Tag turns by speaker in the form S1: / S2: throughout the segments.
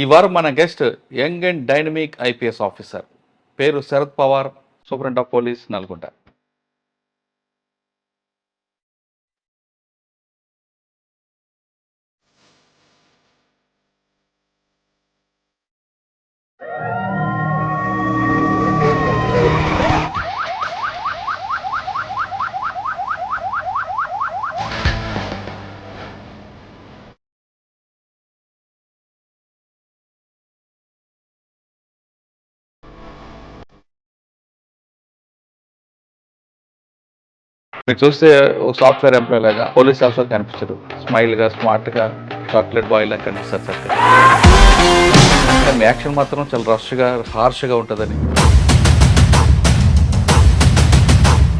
S1: ఈ వారం మన guest young and dynamic IPS officer, పేరు Sharad Pawar, superintendent of police Nalgonda. మీరు చూస్తే ఒక సాఫ్ట్వేర్ ఎంప్లాయ్ లాగా, పోలీస్ ఆఫీసర్ కనిపించరు. స్మైల్గా, స్మార్ట్గా, చాక్లెట్ బాయ్ లాగా కనిపిస్తారు చక్కగా. కానీ యాక్షన్ మాత్రం చాలా రష్గా, హార్ష్గా ఉంటుందని.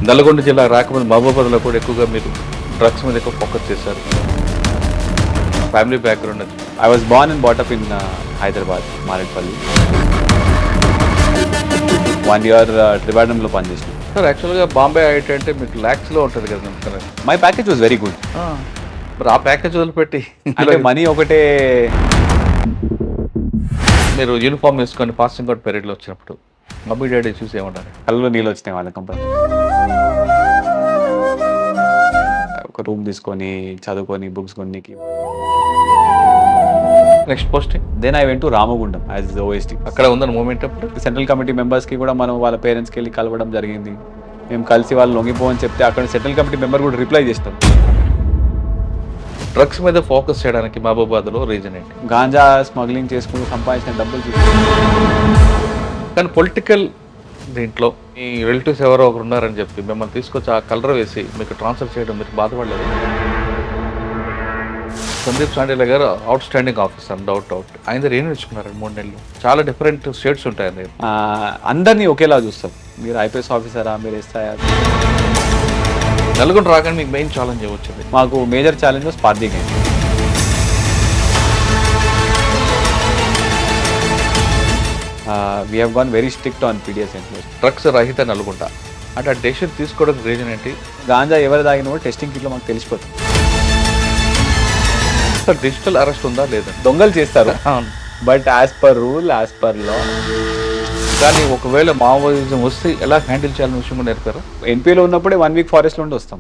S1: నల్గొండ జిల్లా రాకముందు మహబూబాబాద్లో కూడా ఎక్కువగా మీరు డ్రగ్స్ మీద ఎక్కువ ఫోకస్ చేశారు. ఫ్యామిలీ బ్యాక్గ్రౌండ్ అది.
S2: I was born and brought up in Hyderabad, Maradpalli. 1 year Trivandrum పనిచేసిన.
S1: సార్ యాక్చువల్గా బాంబే ఐఐటీ అంటే మీకు ల్యాక్స్లో ఉంటుంది కదా sir.
S2: My package was very good.
S1: మరి ఆ ప్యాకేజ్ వదిలిపెట్టి
S2: అంటే మనీ ఒకటే.
S1: మీరు యూనిఫామ్ వేసుకొని పాసింగ్ అవుట్ పీరియడ్లో వచ్చినప్పుడు మమ్మీ డాడీ చూసి ఏమన్నారు?
S2: కళ్ళలో నీళ్ళు వచ్చినాయి వాళ్ళ కంపెనీ. ఒక రూమ్ తీసుకొని చదువుకొని బుక్స్ కొన్నికి.
S1: Next posting
S2: then I went to Ramagundam as OST.
S1: అక్కడ ఉందని మూమెంట్ అప్పుడు
S2: సెంట్రల్ కమిటీ మెంబర్స్కి కూడా మనం వాళ్ళ పేరెంట్స్కి వెళ్ళి కలవడం జరిగింది. మేము కలిసి వాళ్ళు లొంగిపోవని చెప్తే అక్కడ సెంట్రల్ కమిటీ మెంబర్ కూడా రిప్లై చేస్తాం.
S1: డ్రగ్స్ మీద ఫోకస్ చేయడానికి మహబూబాబాద్లో రీజన్ ఏంటి?
S2: గాంజా స్మగ్లింగ్ చేసుకుని సంపాదించిన డబ్బులు
S1: కానీ పొలిటికల్ దీంట్లో మీ రిలేటివ్స్ ఎవరో ఒకరు ఉన్నారని చెప్పి మిమ్మల్ని తీసుకొచ్చి ఆ కలర్ వేసి మీకు ట్రాన్స్ఫర్ చేయడం మీరు బాధపడలేదు? Sandeep Shandilya garu out standing officer, doubt ఆయన దగ్గర ఏం నేర్చుకున్నారండి 3 నెలలు? చాలా డిఫరెంట్ షేడ్స్ ఉంటాయండి.
S2: అందరినీ ఒకేలా చూస్తారు. మీరు IPS ఆఫీసరా, మీరు SI.
S1: నల్గొండ రాగానే మీకు మెయిన్ ఛాలెంజ్ వచ్చింది?
S2: మాకు major challenge was parking. We have gone very strict on PDS employees.
S1: Drugs రహిత నల్గొండ అంటే ఆ డెసిషన్ తీసుకోవడానికి రీజన్ ఏంటి?
S2: గాంజా ఎవరు తాగిన కూడా టెస్టింగ్ కిట్లో మాకు తెలిసిపోతుంది.
S1: సార్ డిజిటల్ అరెస్ట్ ఉందా లేదా?
S2: దొంగలు చేస్తారు, but as per rule, as per లా.
S1: కానీ ఒకవేళ మావోయిజం వస్తే ఎలా హ్యాండిల్ చేయాలనే విషయం కూడా నేర్పారా?
S2: NPలో ఉన్నప్పుడే 1 వీక్ ఫారెస్ట్లో ఉండి వస్తాం.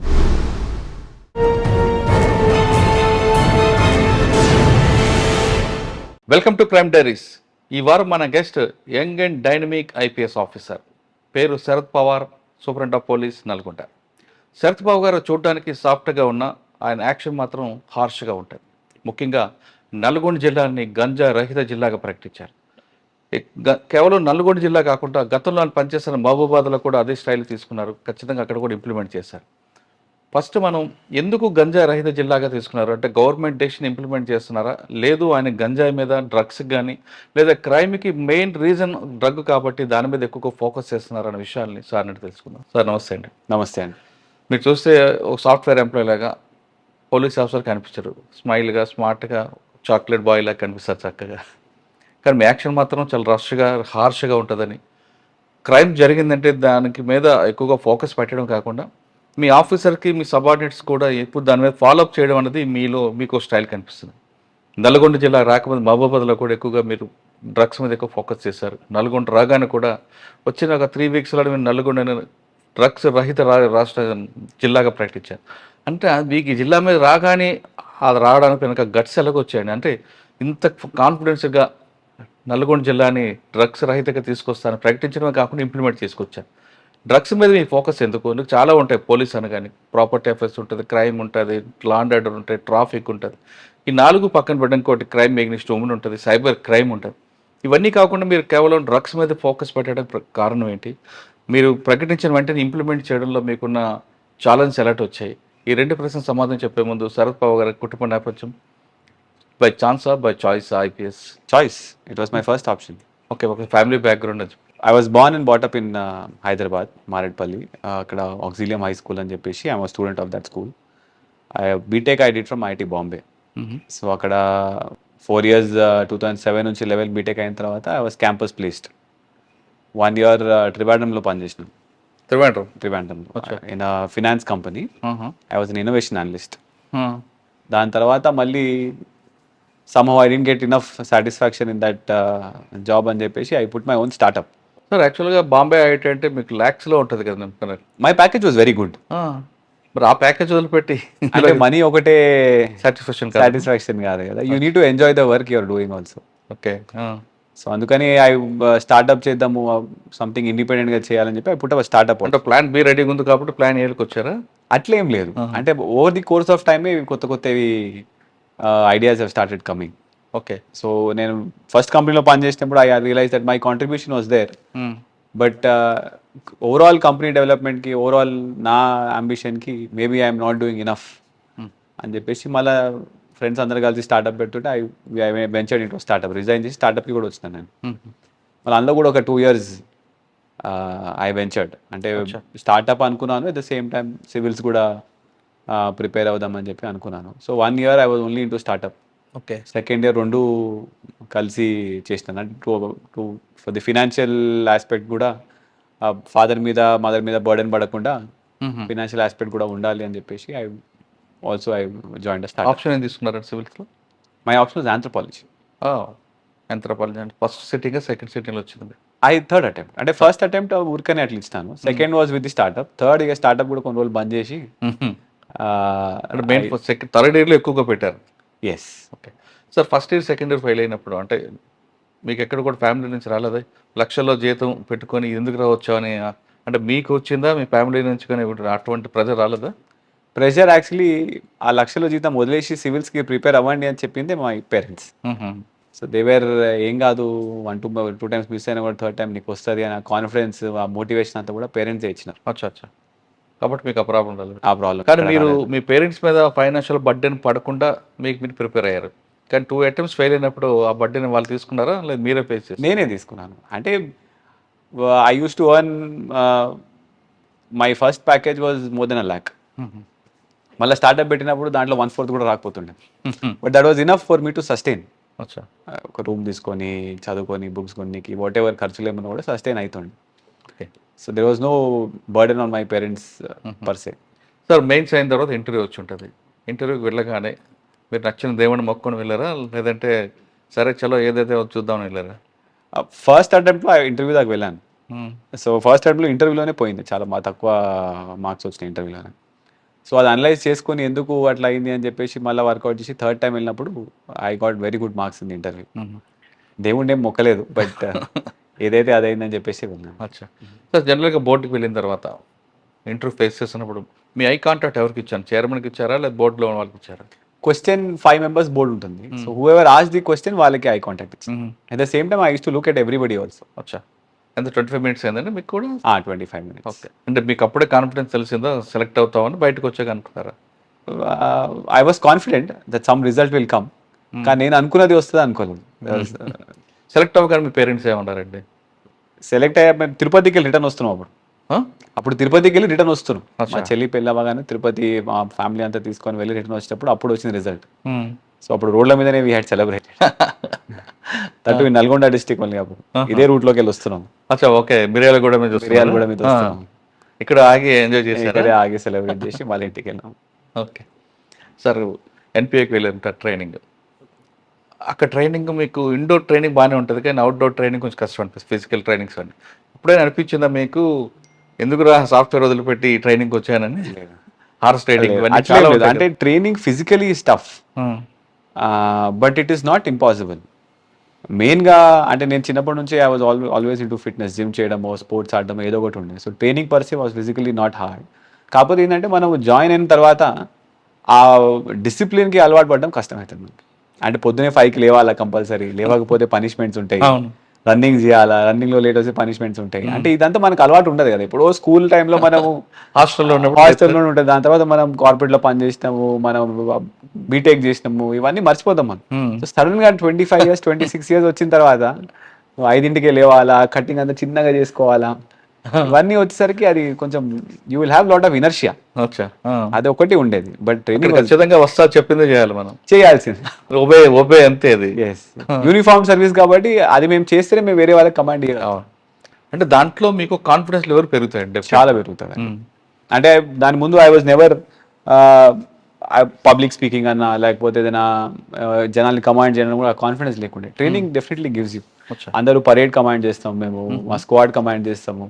S1: Welcome to crime diaries. ఈ వారం మన guest young and dynamic IPS officer, పేరు Sharad Pawar, superintendent of police Nalgonda. Sharad Pawar గారు చూడడానికి సాఫ్ట్గా ఉన్న ఆయన యాక్షన్ మాత్రం హార్ష్గా ఉంటుంది. ముఖ్యంగా నల్గొండ జిల్లాని గంజా రహిత జిల్లాగా ప్రకటించారు. కేవలం నల్గొండ జిల్లా కాకుండా గతంలో ఆయన పనిచేసిన మహబూబాబాద్లో కూడా అదే స్టైల్ తీసుకున్నారు. ఖచ్చితంగా అక్కడ కూడా ఇంప్లిమెంట్ చేశారు. ఫస్ట్ మనం ఎందుకు గంజా రహిత జిల్లాగా తీసుకున్నారు అంటే గవర్నమెంట్ డెసిషన్ ఇంప్లిమెంట్ చేస్తున్నారా, లేదు ఆయన గంజాయి మీద, డ్రగ్స్కి కానీ లేదా క్రైమ్కి మెయిన్ రీజన్ డ్రగ్ కాబట్టి దాని మీద ఎక్కువ ఫోకస్ చేస్తున్నారు అనే విషయాల్ని సార్ నుండి తెలుసుకుందాం. సార్ నమస్తే అండి.
S2: నమస్తే అండి.
S1: మీరు చూస్తే ఒక సాఫ్ట్వేర్ ఎంప్లాయ్ లాగా, పోలీస్ ఆఫీసర్ కనిపించరు. స్మైల్గా, స్మార్ట్గా, చాక్లెట్ బాయ్ లాగా కనిపిస్తారు చక్కగా. కానీ మీ యాక్షన్ మాత్రం చాలా రష్గా, హార్ష్గా ఉంటుందని. క్రైమ్ జరిగిందంటే దానికి మీద ఎక్కువగా ఫోకస్ పెట్టడం కాకుండా మీ ఆఫీసర్కి, మీ సబార్డినేట్స్ కూడా ఎప్పుడు దాని మీద ఫాలోఅప్ చేయడం అనేది మీలో మీకు స్టైల్ కనిపిస్తుంది. నల్గొండ జిల్లా రాకముందు మహబూబాబాద్లో కూడా ఎక్కువగా మీరు డ్రగ్స్ మీద ఎక్కువ ఫోకస్ చేశారు. నల్గొండ రాగానే కూడా వచ్చిన ఒక 3 వీక్స్లో మీరు నల్గొండ డ్రగ్స్ రహిత రాష్ట్ర జిల్లాగా ప్రకటించారు. అంటే మీకు ఈ జిల్లా మీద రాగానే అది రావడానికి వెనక గట్స్ ఎలాగొచ్చాయండి? అంటే ఇంత కాన్ఫిడెన్స్గా నల్గొండ జిల్లాని డ్రగ్స్ రహితగా తీసుకొస్తాను ప్రకటించడమే కాకుండా ఇంప్లిమెంట్ చేసుకొచ్చాను. డ్రగ్స్ మీద మీ ఫోకస్ ఎందుకు? చాలా ఉంటాయి, పోలీస్ అనగానే ప్రాపర్టీ అఫేర్స్ ఉంటుంది, క్రైమ్ ఉంటుంది, లా అండ్ ఆర్డర్ ఉంటుంది, ట్రాఫిక్ ఉంటుంది. ఈ 4 పక్కన పెట్టడం, ఇంకోటి క్రైమ్ ఎగ్నిస్ట్ ఉమెన్ ఉంటుంది, సైబర్ క్రైమ్ ఉంటుంది. ఇవన్నీ కాకుండా మీరు కేవలం డ్రగ్స్ మీద ఫోకస్ పెట్టడానికి కారణం ఏంటి? మీరు ప్రకటించిన వెంటనే ఇంప్లిమెంట్ చేయడంలో మీకున్న ఛాలెంజ్ ఎలాంటి వచ్చాయి? ఈ 2 ప్రశ్నలు సమాధానం చెప్పే ముందు శరద్ పవార్ గారి కుటుంబ నేపథ్యం, బై ఛాన్సా, by choice IPS?
S2: Choice. It was my first option.
S1: Okay, ఒక ఫ్యామిలీ బ్యాక్గ్రౌండ్ అది.
S2: I was born and brought up in Hyderabad, Maradpalli. అక్కడ Auxilium High School అని చెప్పేసి I'm a student of that school. BTech I did from IIT Bombay. So అక్కడ 4 years 2007 నుంచి 11 BTech అయిన తర్వాత I was campus placed. 1 year Trivandrumలో పనిచేసిన. Trivandrumలో in a finance company. I was an innovation analyst. దాని తర్వాత మళ్ళీ somehow I didn't get enough satisfaction in that job అని చెప్పేసి I put my own startup.
S1: Sir యాక్చువల్గా బాంబే ఐఐటి అంటే మీకు ల్యాక్స్లో ఉంటుంది కదా నేను
S2: My package was very good.
S1: మరి ఆ ప్యాకేజ్ వదిలిపెట్టి
S2: అంటే మనీ ఒకటే
S1: సాటిస్ఫాక్షన్
S2: సాటిస్ఫాక్షన్ కాదు కదా, you need to enjoy the work you're doing also.
S1: Okay
S2: so అందుకని ఐ స్టార్ట్అప్ చేద్దాము, సంథింగ్ ఇండిపెండెంట్గా చేయాలని చెప్పి ఐ పుట్ అప్ స్టార్ట్అప్.
S1: అంటే ప్లాన్ బి రెడీగా ఉంది కాబట్టి ప్లాన్ ఏకి వచ్చారా?
S2: అట్లేం లేదు, అంటే over the course of time కొత్త కొత్తవి ideas have started coming.
S1: Okay.
S2: So నేను ఫస్ట్ కంపెనీలో పనిచేసినప్పుడు I realise that my contribution was there, but overall company డెవలప్మెంట్కి, ఓవరాల్ నా అంబిషన్కి maybe I'm not doing enough అని చెప్పేసి మళ్ళీ ఫ్రెండ్స్ అందరు కలిసి స్టార్ట్అప్ పెడుతుంటే I ventured into startup. Resign చేసి స్టార్ట్అప్కి కూడా వచ్చినాను నేను. మళ్ళీ అందులో కూడా ఒక 2 years ఐ వెంచర్డ్. అంటే స్టార్ట్అప్ అనుకున్నాను, at the same time civils కూడా ప్రిపేర్ అవుదామని చెప్పి అనుకున్నాను. So 1 year I was only into startup.
S1: Okay.
S2: Second year 2 కలిసి చేసినాను. అంటే ఫర్ ది ఫినాన్షియల్ ఆస్పెక్ట్ కూడా ఫాదర్ మీద మదర్ మీద బర్డెన్ పడకుండా ఫినాన్షియల్ ఆస్పెక్ట్ కూడా ఉండాలి అని చెప్పేసి ఐ జాయిన్డ్ స్టార్ట్అప్.
S1: ఆప్షన్ ఏం తీసుకున్నారు సివిల్స్లో?
S2: My option was anthropology.
S1: Anthropology అంటే ఫస్ట్ సిట్టింగ్ సెకండ్ సిట్టింగ్లో వచ్చింది?
S2: Third attempt. అంటే ఫస్ట్ అటెంప్ట్ ఊరికనే అట్లా ఇస్తాను, second was with the startup, third ఇక స్టార్ట్అప్ కూడా కొన్ని రోజులు బంద్ చేసి
S1: అంటే మెయిన్ థర్డ్ ఇయర్లో ఎక్కువగా పెట్టారు.
S2: Yes.
S1: Okay sir. First year second year fail అయినప్పుడు అంటే మీకు ఎక్కడ కూడా ఫ్యామిలీ నుంచి రాలేదా? లక్షల్లో జీతం పెట్టుకొని ఎందుకు రావచ్చు అని అంటే మీకు వచ్చిందా, మీ ఫ్యామిలీ నుంచి కానీ అటువంటి ప్రెజర్ రాలేదా?
S2: ప్రెషర్ యాక్చువల్లీ ఆ లక్షల జీతం వదిలేసి సివిల్స్కి ప్రిపేర్ అవ్వండి అని చెప్పింది మై పేరెంట్స్. సో దేవేర్ ఏం కాదు, 1-2 times మిస్ అయినా కూడా థర్డ్ టైం నీకు వస్తుంది అని కాన్ఫిడెన్స్, ఆ మోటివేషన్ అంతా కూడా పేరెంట్సే ఇచ్చినారు.
S1: అచ్చా. కాబట్టి మీకు ఆ ప్రాబ్లం రాలేదు.
S2: ఆ ప్రాబ్లం
S1: కానీ మీరు మీ పేరెంట్స్ మీద ఫైనాన్షియల్ బర్డెన్ పడకుండా మీరు ప్రిపేర్ అయ్యారు. కానీ 2 attempts ఫెయిల్ అయినప్పుడు ఆ బర్డెన్ వాళ్ళు తీసుకున్నారా లేదు మీరే ఫేస్ చేసి?
S2: నేనే తీసుకున్నాను. అంటే I use to earn, my first package was more than 1 lakh. మళ్ళీ స్టార్ట్అప్ పెట్టినప్పుడు దాంట్లో 1/4 కూడా రాకపోతుండే, but that was enough for me to sustain.
S1: అచ్చా.
S2: ఒక రూమ్ తీసుకొని చదువుకొని బుక్స్ కొనికి వాట్ ఎవర్ ఖర్చులు ఏమన్నా కూడా సస్టైన్ అవుతుండే.
S1: Okay.
S2: So there was no burden on my parents per se.
S1: Sir mains అయిన తర్వాత ఇంటర్వ్యూ వచ్చి ఉంటుంది. ఇంటర్వ్యూకి వెళ్ళగానే మీరు నచ్చిన దేవుని మొక్కుని వెళ్ళారా లేదంటే సరే చలో ఏదైతే చూద్దామని వెళ్ళారా?
S2: ఫస్ట్ అటెంప్ట్లో ఇంటర్వ్యూ దాకా వెళ్ళాను. సో ఫస్ట్ అటెంప్ట్లో ఇంటర్వ్యూలోనే పోయింది, చాలా తక్కువ మార్క్స్ వచ్చినాయి ఇంటర్వ్యూలోనే. సో అది అనలైజ్ చేసుకొని ఎందుకు అట్లా అయింది అని చెప్పేసి మళ్ళీ వర్కౌట్ చేసి థర్డ్ టైం వెళ్ళినప్పుడు I got very good marks in interview. దేవుడు ఏం మొక్కలేదు, బట్ ఏదైతే అదైందని చెప్పేసి విన్నాను.
S1: అచ్చా. సార్ జనరల్గా బోర్డుకి వెళ్ళిన తర్వాత ఇంటర్వ్యూ ఫేస్ చేసినప్పుడు మీ ఐ కాంటాక్ట్ ఎవరికి ఇచ్చాను? చైర్మన్కి ఇచ్చారా లేదా బోర్డులో వాళ్ళకి ఇచ్చారా?
S2: క్వశ్చన్ 5 members బోర్డు ఉంటుంది. సో హూ ఎవర్ ఆస్ ది క్వశ్చన్ వాళ్ళకి ఐ కాంటాక్ట్ ఇచ్చాను. At the same time I use to look at everybody also.
S1: అచ్చా. ఎంత 25 minutes అయిందండి మీకు కూడా?
S2: 25 minutes.
S1: ఓకే. అంటే మీకు అప్పుడే కాన్ఫిడెన్స్ తెలిసిందా సెలెక్ట్ అవుతామని బయటకు వచ్చాక అనుకున్నారా?
S2: I was confident that some result will come, కానీ నేను అనుకున్నది వస్తుంది అనుకోలేదు.
S1: సెలెక్ట్ అవ్వగానే మీ పేరెంట్స్ ఏమన్నారండి?
S2: సెలెక్ట్ అయ్యా మేము తిరుపతికి వెళ్ళి రిటర్న్ వస్తున్నాం. అప్పుడు తిరుపతికి వెళ్ళి రిటర్న్ వస్తున్నాం. మా చెల్లి పెళ్ళి అవ్వగానే తిరుపతి మా ఫ్యామిలీ అంతా తీసుకొని వెళ్ళి రిటర్న్ వచ్చేటప్పుడు అప్పుడు వచ్చింది రిజల్ట్. సో అప్పుడు రోడ్ల మీదనే we had celebrated. That Nalgonda district only. అప్పుడు ఇదే రూట్ లోకి వెళ్ళి వస్తున్నాం.
S1: అచ్చా. ఓకే. మిర్యాలగూడ మీద
S2: వస్తున్నాం.
S1: ఇక్కడ ఆగి ఎంజాయ్ చేసి
S2: ఆగి సెలబ్రేట్ చేసి మళ్ళీ ఇంటికి వెళ్ళాం.
S1: ఓకే. సార్ ఎన్పిఏకి వెళ్ళారు ట్రైనింగ్. అక్కడ ట్రైనింగ్ మీకు ఇండోర్ ట్రైనింగ్ బాగానే ఉంటుంది కానీ అవుట్డోర్ ట్రైనింగ్ కొంచెం కష్టం అనిపిస్తుంది, ఫిజికల్ ట్రైనింగ్స్ అని. ఇప్పుడైనా అనిపించిందా మీకు ఎందుకురా సాఫ్ట్వేర్ వదిలిపెట్టి ఈ ట్రైనింగ్ వచ్చానని? హార్స్ ట్రైనింగ్
S2: అంటే training physically tough, but it is not impossible. మెయిన్గా అంటే నేను చిన్నప్పటి నుంచి I was always into fitness, gym చేయడమో స్పోర్ట్స్ ఆడడమో ఏదో ఒకటి ఉండే. So training per se was physically not hard. కాకపోతే ఏంటంటే మనం జాయిన్ అయిన తర్వాత ఆ డిసిప్లిన్కి అలవాటు పడడం కష్టమవుతుంది మనకి. అంటే పొద్దునే 5కి లేవాలా కంపల్సరీ, లేవకపోతే పనిష్మెంట్స్ ఉంటాయి, రన్నింగ్ చేయాలా, రన్నింగ్లో లేట్ వస్తే పనిష్మెంట్స్ ఉంటాయి. అంటే ఇదంతా మనకు అలవాటు ఉండదు కదా. ఇప్పుడు స్కూల్ టైంలో మనము హాస్టల్లో ఉంటుంది, దాని తర్వాత మనం కార్పొరేట్లో పని చేసినాము, మనం బీటెక్ చేసినాము, ఇవన్నీ మర్చిపోతాం మనం. సో సడన్ గా 25 years 26 years వచ్చిన తర్వాత 5ంటికే లేవాలా, కటింగ్ అంతా చిన్నగా చేసుకోవాలా, ఇవన్నీ వచ్చేసరికి అది కొంచెం you will have lot of inertia. అది ఒకటి ఉండేది. బట్ ట్రైనింగ్
S1: ఖచ్చితంగా వస్తా చెప్పిందే చేయాలి, మనం
S2: చేయాల్సింది.
S1: ఒబే అంతే. అది
S2: యూనిఫామ్ సర్వీస్ కాబట్టి అది మేము చేస్తేనే మేము వేరే వాళ్ళకి కమాండ్ చేయాలి.
S1: అంటే దాంట్లో మీకు కాన్ఫిడెన్స్ లెవెల్ పెరుగుతాయండి,
S2: చాలా పెరుగుతుంది. అంటే దాని ముందు I was never public speaking అన్నా లేకపోతే ఏదైనా జనాల్ని కమాండ్ చేయడం కూడా కాన్ఫిడెన్స్ లేకుండే. Training definitely gives you.
S1: అచ్చా.
S2: అందరూ పరేడ్ కమాండ్ చేస్తాం మేము, మా స్క్వాడ్ కమాండ్ చేస్తాము,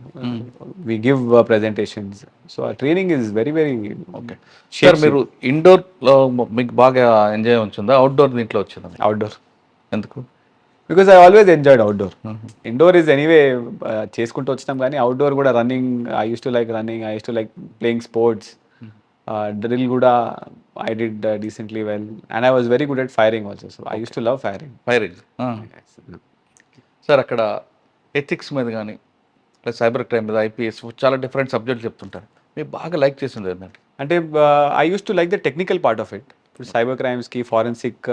S2: వి గివ్ ప్రెజెంటేషన్స్. సో ఆ training is very very okay.
S1: Sir మీరు ఇండోర్లో మీకు బాగా ఎంజాయ్ వచ్చిందా, అవుట్డోర్ దీంట్లో వచ్చిందా?
S2: అవుట్డోర్.
S1: ఎందుకు?
S2: Because I always enjoyed outdoor. Indoor is anyway చేసుకుంటూ వచ్చినాం, కానీ అవుట్డోర్ కూడా running, I use to like running, I use to like playing sports. Drill కూడా I did decently well and I was very good at firing also. So I use to love firing.
S1: Firing. Sir అక్కడ ethics మీద కానీ లేదా cyber crime మీద, IPS చాలా different subjects చెప్తుంటారు. మీరు బాగా లైక్ చేసింది ఏంటంటే?
S2: అంటే I use to like the technical part of it. ఇప్పుడు సైబర్ క్రైమ్స్కి, ఫారెన్సిక్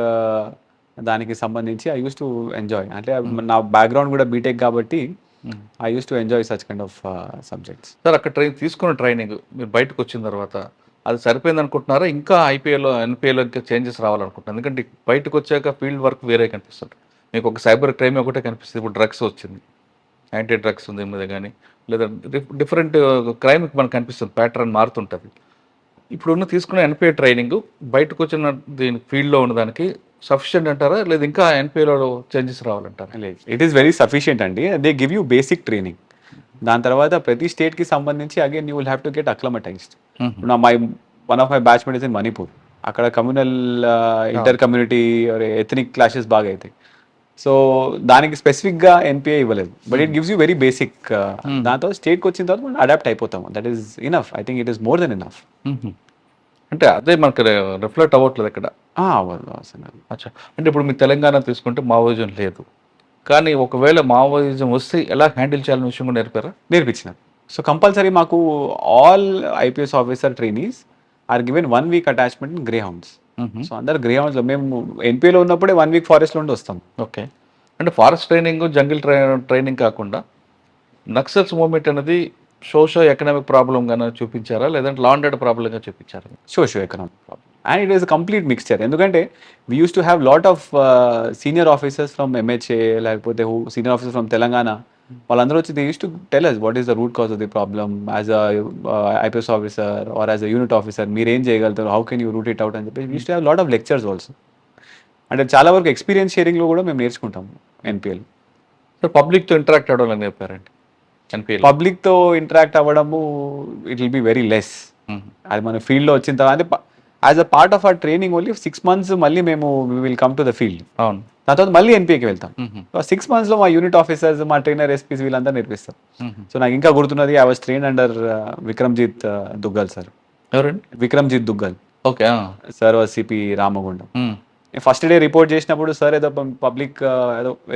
S2: దానికి సంబంధించి ఐ యూస్ టు ఎంజాయ్. అంటే నా బ్యాక్గ్రౌండ్ కూడా బీటెక్ కాబట్టి I use to enjoy such kind of subjects.
S1: Sir అక్కడ తీసుకున్న ట్రైనింగ్ మీరు బయటకు వచ్చిన తర్వాత అది సరిపోయింది అనుకుంటున్నారా? ఇంకా ఐపీఎల్లో, ఎన్పిఎల్లో ఇంకా చేంజెస్ రావాలనుకుంటున్నారు? ఎందుకంటే బయటకు వచ్చాక ఫీల్డ్ వర్క్ వేరే కనిపిస్తుంది. మీకు ఒక సైబర్ క్రైమ్ ఒకటే కనిపిస్తుంది. ఇప్పుడు డ్రగ్స్ వచ్చింది, యాంటీ డ్రగ్స్ ఉంది మీద కానీ, లేదా డిఫరెంట్ క్రైమ్ మనకు కనిపిస్తుంది, ప్యాటర్న్ మారుతుంటుంది. ఇప్పుడున్న తీసుకున్న ఎన్పిఏ ట్రైనింగ్ బయటకు వచ్చిన దీని ఫీల్డ్లో ఉన్నదానికి సఫిషియెంట్ అంటారా, లేదా ఇంకా ఎన్పిఏలో చేంజెస్ రావాలంటారా?
S2: లేదు, ఇట్ ఈస్ వెరీ సఫిషియంట్ అండి. They give you basic training. దాని తర్వాత ప్రతి స్టేట్కి సంబంధించి again you will have to get acclimatised. నా one of my batchmate is in Manipur. అక్కడ communal inter community ethnic clashes బాగా అవుతాయి. సో దానికి స్పెసిఫిక్గా ఎన్పిఏ ఇవ్వలేదు, but it gives you very basic. దాంతో స్టేట్కి వచ్చిన తర్వాత మనం అడాప్ట్ అయిపోతాము. That is enough. I think it is more than enough.
S1: అంటే అదే మనకు రిఫ్లెక్ట్ అవ్వట్లేదు ఇక్కడ. అచ్చా. అంటే ఇప్పుడు మీ తెలంగాణ తీసుకుంటే మావోయిజం లేదు, కానీ ఒకవేళ మావోయిజం వస్తే ఎలా హ్యాండిల్ చేయాలనే విషయం కూడా
S2: నేర్పించినారు. సో కంపల్సరీ మాకు all IPS officer trainees are given 1 week attachment in Greyhounds. So అందరు గ్రే హౌండ్స్లో, మేము ఎన్పిఏలో ఉన్నప్పుడే 1 week ఫారెస్ట్లో ఉండి వస్తాం.
S1: ఓకే. అంటే ఫారెస్ట్ ట్రైనింగ్, జంగిల్ ట్రైనింగ్ కాకుండా నక్సల్స్ మూవ్మెంట్ అనేది సోషో ఎకనామిక్ ప్రాబ్లమ్ గానే చూపించారా, లేదంటే లా అండ్ ఆర్డర్ ప్రాబ్లంగా చూపించారా?
S2: Socio economic problem, and it is a complete mixture. ఎందుకంటే we used to have lot of senior officers from MHA, లేకపోతే సీనియర్ ఆఫీసర్ ఫ్రమ్ తెలంగాణ. వాళ్ళందరూ వచ్చి they used to tell us what is the root cause of the problem as a IPS officer or as a unit officer. మీరు ఏం చేయగలుగుతారు, how can you root it out అని చెప్పి we used to have lot of lectures also. అంటే చాలా వరకు experience షేరింగ్లో కూడా మేము నేర్చుకుంటాం ఎన్పిఎల్.
S1: సార్ పబ్లిక్తో ఇంటరాక్ట్ అవ్వడం అని చెప్పారండి ఎన్పిఎల్.
S2: పబ్లిక్తో ఇంటరాక్ట్ అవ్వడము it will be very less. అది మన ఫీల్డ్లో వచ్చిన తర్వాత, అంటే as a part of our training only 6 months మళ్ళీ మేము will come to the field.
S1: అవును.
S2: దాని తర్వాత మళ్ళీ ఎన్పిఏకి వెళ్తాం. 6 months మా యూనిట్ ఆఫీసర్స్, మా ట్రైనర్, ఎస్పీస్ వీళ్ళందరూ నేర్పిస్తారు. సో నాకు ఇంకా గుర్తున్నది, I was train under Vikramjit Duggal sir.
S1: ఎవరండి?
S2: Vikramjit Duggal.
S1: Okay.
S2: Sir was CP Ramagundam. First day report చేసినప్పుడు సార్ ఏదో పబ్లిక్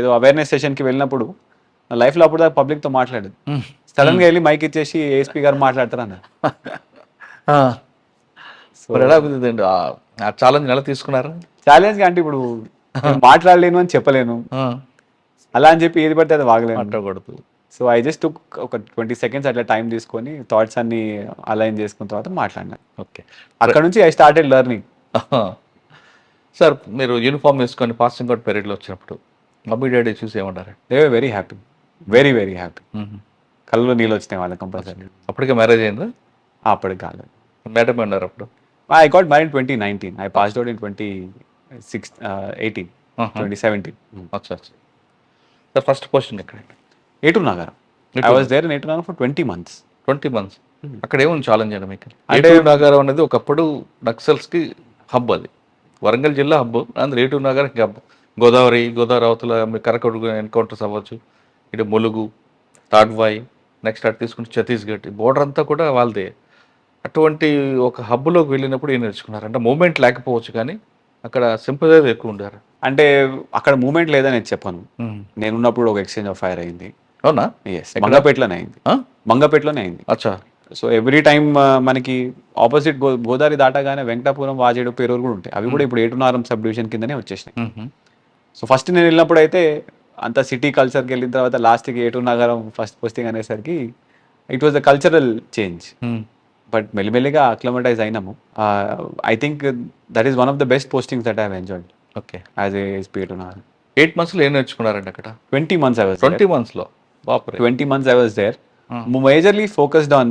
S2: ఏదో అవేర్నెస్ సెషన్కి వెళ్ళినప్పుడు నా లైఫ్లో అప్పుడు దాకా పబ్లిక్తో మాట్లాడేది. సడన్గా వెళ్ళి మైక్ ఇచ్చేసి ఏఎస్పీ గారు మాట్లాడతారు అన్నారు.
S1: సో ఎలా కుదిరిందండి ఆ ఛాలెంజ్ ఎలా తీసుకున్నారు?
S2: ఛాలెంజ్ అంటే ఇప్పుడు మాట్లాడలేను అని చెప్పలేను, అలా అని చెప్పి ఏది పడితే అది వాగలేను,
S1: మాట్లాడకూడదు.
S2: సో ఐ జస్ట్ టుక్ ఒక 20 seconds అట్లా టైం తీసుకొని థాట్స్ అన్ని అలైన్ చేసుకున్న తర్వాత మాట్లాడినా.
S1: ఓకే.
S2: అక్కడ నుంచి ఐ స్టార్టెడ్ లెర్నింగ్.
S1: సార్ మీరు యూనిఫామ్ వేసుకొని పాసింగ్ అవుట్ పీరియడ్లో వచ్చినప్పుడు మమ్మీ డాడీ చూసి ఏమన్నారు?
S2: They were very happy, very very happy. కళ్ళలో నీళ్ళు వచ్చినాయి వాళ్ళకి కంపల్సరీ.
S1: అప్పటికే మ్యారేజ్ అయిందా?
S2: అప్పటికి కాలేదు.
S1: మేడం ఉన్నారు అప్పుడు?
S2: I got married 2019. I passed out in 2017.
S1: అచ్చా. సార్ ఫస్ట్ పోస్టింగ్ ఎక్కడండి?
S2: ఏటూరు నగరం. ఐ వాజ్ దేర్ ఇన్ ఏటూరు నగరం ఫర్ 20 months.
S1: 20 months. అక్కడ ఏముంది ఛాలెంజ్ అండి మీకు? ఏటూరు నగరం అనేది ఒకప్పుడు నక్సల్స్కి హబ్, అది వరంగల్ జిల్లా హబ్, అందులో ఏటూరు నగరానికి హబ్. గోదావరి అవతల మీ కరకొడుగు ఎన్కౌంటర్స్ అవ్వచ్చు, ఇటు ములుగు, తాడ్వాయి, నెక్స్ట్ అటు తీసుకుంటే ఛత్తీస్గఢ్, బోర్డర్ అంతా కూడా వాళ్ళదే. అటువంటి ఒక హబ్లోకి వెళ్ళినప్పుడు ఏం నేర్చుకున్నారు? అంటే మూమెంట్ లేకపోవచ్చు, కానీ అక్కడ సింపథైజర్ ఎక్కువ ఉండారు.
S2: అంటే అక్కడ మూమెంట్ లేదని నేను చెప్పను. నేనున్నప్పుడు ఒక ఎక్స్చేంజ్ ఆఫ్ ఫైర్ అయింది.
S1: అవునా?
S2: ఎస్, మంగపేటలోనే అయింది. మంగపేటలోనే అయింది.
S1: అచ్చా.
S2: సో ఎవ్రీ టైమ్ మనకి ఆపోజిట్ గోదావరి దాటగానే వెంకటాపురం, వాజేడు, పేరూరు కూడా ఉంటాయి. అవి కూడా ఇప్పుడు ఏటునారం సబ్ డివిజన్ కిందనే వచ్చేసినాయి. సో ఫస్ట్ నేను వెళ్ళినప్పుడు అయితే అంత సిటీ కల్చర్కి వెళ్ళిన తర్వాత లాస్ట్కి ఏటూరు నగరం ఫస్ట్ పోస్టింగ్ అనేసరికి it was the cultural change. But మెల్లిమెల్లిగా అక్లమటైజ్ అయినాము. I think that is one of the best postings that I have enjoyed.
S1: Okay.
S2: As a SP Eturu Nagaram.
S1: 8 monthsలో ఏం నేర్చుకున్నారండి అక్కడ?
S2: 20 months I was
S1: 20 monthsలో? బాప్రే.
S2: 20 months I was there. Majorly focused on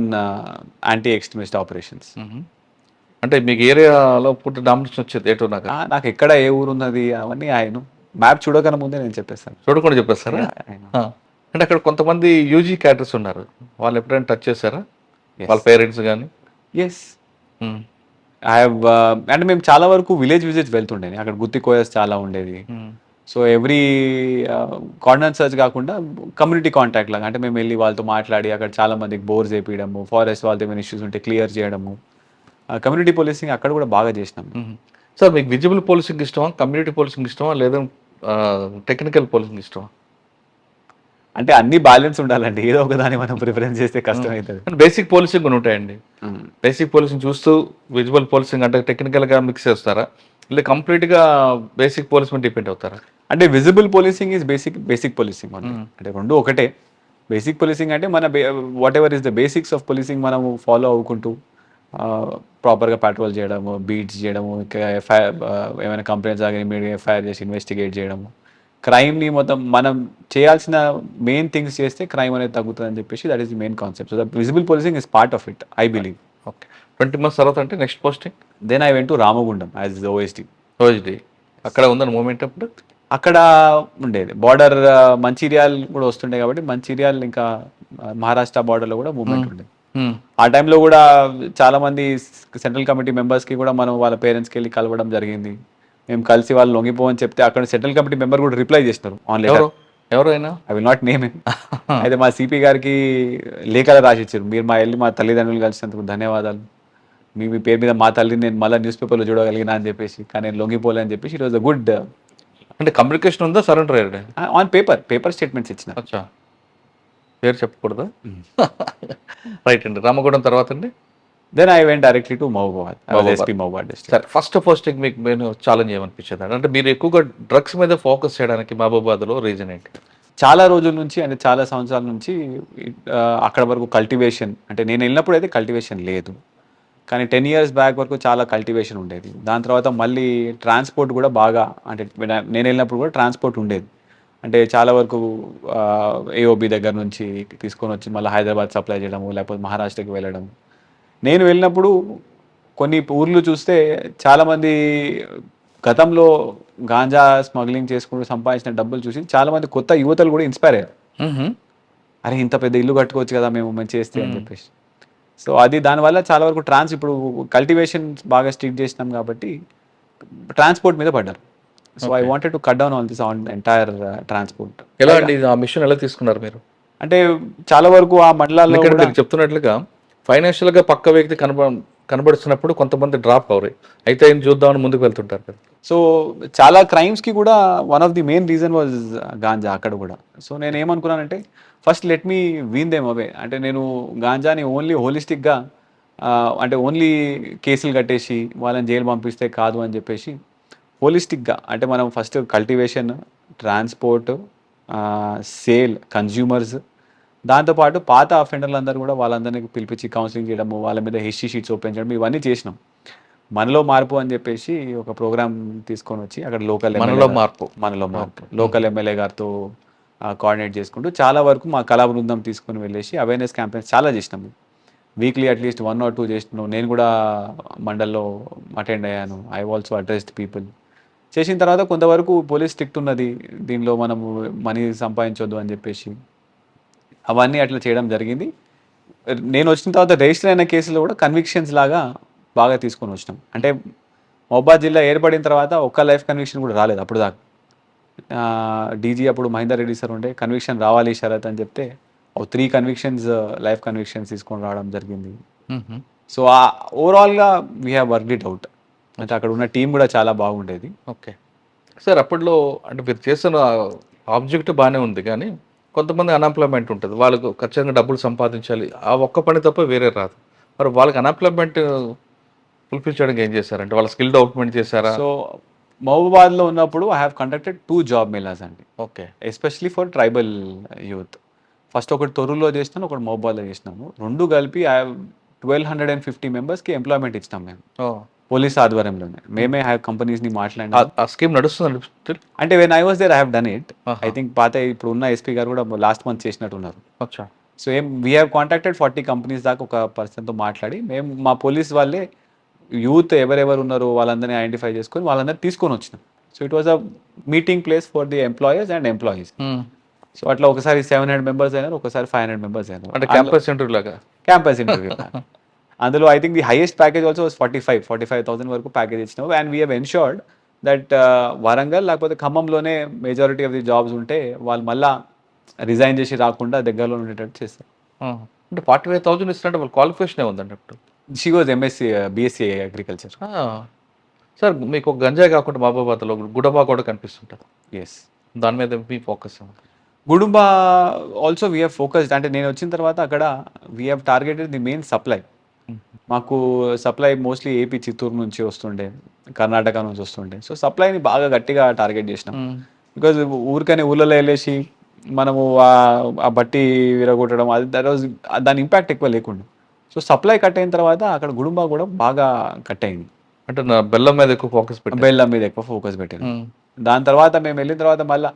S2: anti-extremist operations.
S1: అంటే మీకు ఏరియాలో పుట్టి domination వచ్చేది ఏటో నాకు
S2: నాకు ఎక్కడ ఏ ఊరు ఉన్నది అవన్నీ ఆయన మ్యాప్ చూడకనే ముందే నేను చెప్పేస్తాను.
S1: చూడకుండా చెప్పేస్తారా? ఆ. అంటే అక్కడ కొంతమంది యూజీ క్యాటర్స్ ఉన్నారు, వాళ్ళు ఎప్పుడైనా టచ్ చేశారా? వాళ్ళ పేరెంట్స్ కానీ?
S2: Yes, I have. అంటే మేము చాలా వరకు విలేజ్ వెళ్తుండే, అక్కడ గుత్తి కోయస్ చాలా ఉండేది. సో ఎవ్రీ కార్నర్ సర్చ్ కాకుండా కమ్యూనిటీ కాంటాక్ట్ లాగా, అంటే మేము వెళ్ళి వాళ్ళతో మాట్లాడి అక్కడ చాలా మందికి బోర్స్ వేపించడము, ఫారెస్ట్ వాళ్ళతో ఏమైనా ఇష్యూస్ ఉంటే క్లియర్ చేయడము, కమ్యూనిటీ పోలీసింగ్ అక్కడ కూడా బాగా చేసినాం.
S1: సార్ మీకు విజిబుల్ పోలీసింగ్ ఇష్టమా, కమ్యూనిటీ పోలీసింగ్ ఇష్టమా, లేదా టెక్నికల్ పోలీసింగ్ ఇష్టమా?
S2: అంటే అన్ని బ్యాలెన్స్ ఉండాలండి, ఏదో ఒక దాన్ని మనం ప్రిఫరెన్స్ చేస్తే కష్టం అవుతుంది.
S1: బేసిక్ పోలీసింగ్ కొన్ని ఉంటాయండి. బేసిక్ పోలీసింగ్ చూస్తూ విజిబుల్ పోలీసింగ్ అంటే టెక్నికల్గా మిక్స్ చేస్తారా, లేదా కంప్లీట్గా బేసిక్ పోలీసింగ్ డిపెండ్ అవుతారా?
S2: అంటే visible policing is basic policing అంటే రెండు ఒకటే. బేసిక్ పోలీసింగ్ అంటే మన what ever is the basics of policing మనము ఫాలో అవ్వుకుంటూ ప్రాపర్గా పెట్రోల్ చేయడము, బీట్స్ చేయడము, ఎఫ్ఐఆర్ ఏమైనా కంప్లైంట్స్ ఆగి ఇమీడియట్గా ఎఫ్ఐఆర్ చేసి ఇన్వెస్టిగేట్ చేయడము, క్రైమ్ని మొత్తం మనం చేయాల్సిన మెయిన్ థింగ్స్ చేస్తే క్రైమ్ అనేది తగ్గుతుంది అని చెప్పేసి that is the main concept. So the visible policing is part of it, I believe.
S1: Okay, 20 months తర్వాత అంటే next posting?
S2: Then I went to Ramagundam as OSD.
S1: OSD అక్కడ ఉందని మూమెంట్ అప్పుడు?
S2: అక్కడ ఉండేది బార్డర్, మంచిర్యాల్ కూడా వస్తుండే కాబట్టి మంచిర్యాల్ ఇంకా మహారాష్ట్ర బార్డర్లో కూడా మూవ్మెంట్ ఉండేది. ఆ టైంలో కూడా చాలా మంది సెంట్రల్ కమిటీ మెంబర్స్కి కూడా మనం వాళ్ళ పేరెంట్స్కి వెళ్ళి కలవడం జరిగింది. మేము కలిసి వాళ్ళు లొంగిపోవని చెప్తే అక్కడ సెంట్రల్ కమిటీ మెంబర్ కూడా రిప్లై చేసినారు ఆన్లైన్.
S1: ఎవరైనా
S2: I will not name him. అయితే మా సిపి గారికి లేఖలు రాసిచ్చారు, మీరు మా తల్లిదండ్రులు కలిసినందుకు ధన్యవాదాలు, మీ పేరు మీద మా తల్లిని నేను మళ్ళీ న్యూస్ పేపర్లో చూడగలిగినా అని చెప్పేసి, కానీ నేను లొంగిపోలే అని చెప్పేసి ఇట్ వాజ్ అ గుడ్.
S1: అంటే కమ్యూనికేషన్ ఉందా, సరెండర్ అయ్యాడు?
S2: ఆన్ పేపర్ స్టేట్మెంట్స్ ఇచ్చిన.
S1: అచ్చా, పేరు చెప్పకూడదా? రైట్ అండి. రామగుండం తర్వాత అండి?
S2: Then I went directly to Mahabubabad, SP Mahabubabad district.
S1: సరే, ఫస్ట్ పోస్టింగ్ మీకు నేను ఛాలెంజ్ ఏమనిపించేది అంటే మీరు ఎక్కువగా డ్రగ్స్ మీద ఫోకస్ చేయడానికి మహబూబాబాద్లో రీజన్ ఏంటి?
S2: చాలా రోజుల నుంచి అంటే చాలా సంవత్సరాల నుంచి అక్కడ వరకు కల్టివేషన్, అంటే నేను వెళ్ళినప్పుడు అయితే కల్టివేషన్ లేదు, కానీ 10 years బ్యాక్ వరకు చాలా కల్టివేషన్ ఉండేది. దాని తర్వాత మళ్ళీ ట్రాన్స్పోర్ట్ కూడా బాగా, అంటే నేను వెళ్ళినప్పుడు కూడా ట్రాన్స్పోర్ట్ ఉండేది. అంటే చాలా వరకు ఏఓబి దగ్గర నుంచి తీసుకొని వచ్చి మళ్ళీ హైదరాబాద్ సప్లై చేయడము, లేకపోతే మహారాష్ట్రకి వెళ్ళడం. నేను వెళ్ళినప్పుడు కొన్ని ఊర్లు చూస్తే చాలామంది గతంలో గాంజా స్మగ్లింగ్ చేసుకుంటూ సంపాదించిన డబ్బులు చూసి చాలామంది కొత్త యువతలు కూడా ఇన్స్పైర్ అయ్యారు. అరే ఇంత పెద్ద ఇల్లు కట్టుకోవచ్చు కదా మేము చేస్తే అని చెప్పేసి. సో అది దానివల్ల చాలా వరకు ఇప్పుడు కల్టివేషన్ బాగా స్ట్రిక్ట్ చేసినాం కాబట్టి ట్రాన్స్పోర్ట్ మీద పడ్డారు. So I wanted to cut down on this entire transport.
S1: ఎలా అండి ఆ మిషన్ ఎలా తీసుకున్నారు మీరు?
S2: అంటే చాలా వరకు ఆ మండలాల్లో
S1: మీరు చెప్తున్నట్లుగా ఫైనాన్షియల్గా పక్క వ్యక్తి కనబడుతున్నప్పుడు కొంతమంది డ్రాప్ అవరు, అయితే ఆయన చూద్దామని ముందుకు వెళ్తుంటారు కదా.
S2: సో చాలా క్రైమ్స్కి కూడా one of the main reason was ganja అక్కడ కూడా. సో నేను ఏమనుకున్నానంటే first let me wean them away, అంటే నేను గాంజాని ఓన్లీ హోలిస్టిక్గా అంటే ఓన్లీ కేసులు కట్టేసి వాళ్ళని జైలు పంపిస్తే కాదు అని చెప్పేసి హోలిస్టిక్గా, అంటే మనం first cultivation, transport, sale, consumers, దాంతోపాటు పాత అఫెండర్లు అందరూ కూడా వాళ్ళందరినీ పిలిపించి కౌన్సిలింగ్ చేయడము, వాళ్ళ మీద హిస్టరీ షీట్స్ ఓపెన్ చేయడం, ఇవన్నీ చేసినాం. మనలో మార్పు అని చెప్పేసి ఒక ప్రోగ్రామ్ తీసుకొని వచ్చి అక్కడ మనలో మార్పు లోకల్ ఎమ్మెల్యే గారితో కోఆర్డినేట్ చేసుకుంటూ చాలా వరకు మా కళా బృందం తీసుకొని వెళ్ళేసి అవేర్నెస్ క్యాంపెయిన్స్ చాలా చేసినాము. వీక్లీ అట్లీస్ట్ 1 or 2 చేసినాను. నేను కూడా మండల్లో అటెండ్ అయ్యాను. I also addressed people. చేసిన తర్వాత కొంతవరకు పోలీస్ స్ట్రిక్ట్ ఉన్నది, దీనిలో మనము మనీ సంపాదించొద్దు అని చెప్పేసి అవన్నీ అట్లా చేయడం జరిగింది. నేను వచ్చిన తర్వాత రిజిస్టర్ అయిన కేసులో కూడా కన్విక్షన్స్ లాగా బాగా తీసుకొని వచ్చినాం. అంటే మహబూబాబాద్ జిల్లా ఏర్పడిన తర్వాత ఒక్క లైఫ్ కన్విక్షన్ కూడా రాలేదు అప్పుడు దాకా. డీజీ అప్పుడు మహేందర్ రెడ్డి సార్ ఉండే, కన్విక్షన్ రావాలి షరత్ అని చెప్తే 3 కన్విక్షన్స్ లైఫ్ కన్విక్షన్స్ తీసుకొని రావడం జరిగింది. సో ఓవరాల్గా we have worked it out. అంటే అక్కడ ఉన్న టీం కూడా చాలా బాగుండేది.
S1: ఓకే సార్, అప్పట్లో అంటే మీరు చేసిన ఆబ్జెక్ట్ బాగానే ఉంది, కానీ కొంతమంది అన్ఎంప్లాయ్మెంట్ ఉంటుంది, వాళ్ళకు ఖచ్చితంగా డబ్బులు సంపాదించాలి, ఆ ఒక్క పని తప్ప వేరే రాదు. మరి వాళ్ళకి అన్ఎంప్లాయ్మెంట్ ఫుల్ఫిల్ చేయడానికి ఏం చేశారంటే వాళ్ళ స్కిల్ డెవలప్మెంట్ చేశారా?
S2: సో మహబూబాబాద్లో ఉన్నప్పుడు I have conducted 2 job melas అండి.
S1: Okay,
S2: especially for tribal youth. First ఒకటి తొర్రూరులో చేసినాను, ఒకటి మహబూబాబాద్లో చేసినాము. 2 కలిపి 1250 మెంబర్స్కి ఎంప్లాయ్మెంట్ ఇచ్చినాం మేము పోలీస్ ఆధ్వర్యంలోనే. మేమే కంపెనీస్ని మాట్లాడినాం.
S1: ఆ స్కీమ్ నడుస్తుంది
S2: అంటే when I was there I have done it. I think పాత ఇప్పుడు ఉన్న ఎస్పీ గారు కూడా లాస్ట్ మంత్ చేసినట్టున్నారు. So we have contacted 40 companies దాకా ఒక పర్సన్తో మాట్లాడి మేము మా పోలీస్ వాళ్ళే యూత్ ఎవరెవరు ఉన్నారో వాళ్ళందరినీ ఐడెంటిఫై చేసుకొని వాళ్ళందరినీ తీసుకొని వచ్చినాం. So it was a meeting place for the employers and employees. So అట్లా ఒకసారి 700 మెంబర్స్ అయినారు, ఒకసారి 500 మెంబర్స్ అయినారు.
S1: అంటే క్యాంపస్ ఇంటర్వ్యూ లాగా.
S2: Campus interview. అందులో I think the highest package also was 45,000 వరకు ప్యాకేజ్ ఇచ్చినాం. And we have ensured that Warangal లేకపోతే ఖమ్మంలోనే మెజారిటీ ఆఫ్ ది జాబ్స్ ఉంటే వాళ్ళు మళ్ళా రిజైన్ చేసి రాకుండా దగ్గరలో ఉండేటట్టు చేస్తారు.
S1: అంటే 45,000 ఇస్తున్నట్టు వాళ్ళ క్వాలిఫికేషన్ ఏముందండి అప్పుడు?
S2: She was MSc BSc agriculture.
S1: Sir మీకు ఒక గంజాయి కాకుండా మహబూబాబాద్లో గుడబా కూడా కనిపిస్తుంటుంది.
S2: ఎస్.
S1: దాని మీద మీ focus
S2: gudumba also we have focused. అంటే నేను వచ్చిన తర్వాత అక్కడ we have targeted the main supply. మాకు సప్లై మోస్ట్లీ ఏపీ చిత్తూరు నుంచి వస్తుండే, కర్ణాటక నుంచి వస్తుండే. సో సప్లైని బాగా గట్టిగా టార్గెట్ చేసినాం. బికాజ్ ఊరికనే ఊళ్ళలో వెళ్ళేసి మనము ఆ బట్టి విరగొట్టడం అది దాని ఇంపాక్ట్ ఎక్కువ లేకుండా. సో సప్లై కట్ అయిన తర్వాత అక్కడ గుడుంబా కూడా బాగా కట్ అయింది.
S1: అంటే నా బెల్లం మీద ఎక్కువ ఫోకస్ పెట్టాను.
S2: బెల్లం మీద ఎక్కువ ఫోకస్ పెట్టాను. దాని తర్వాత మేము వెళ్ళిన తర్వాత మళ్ళీ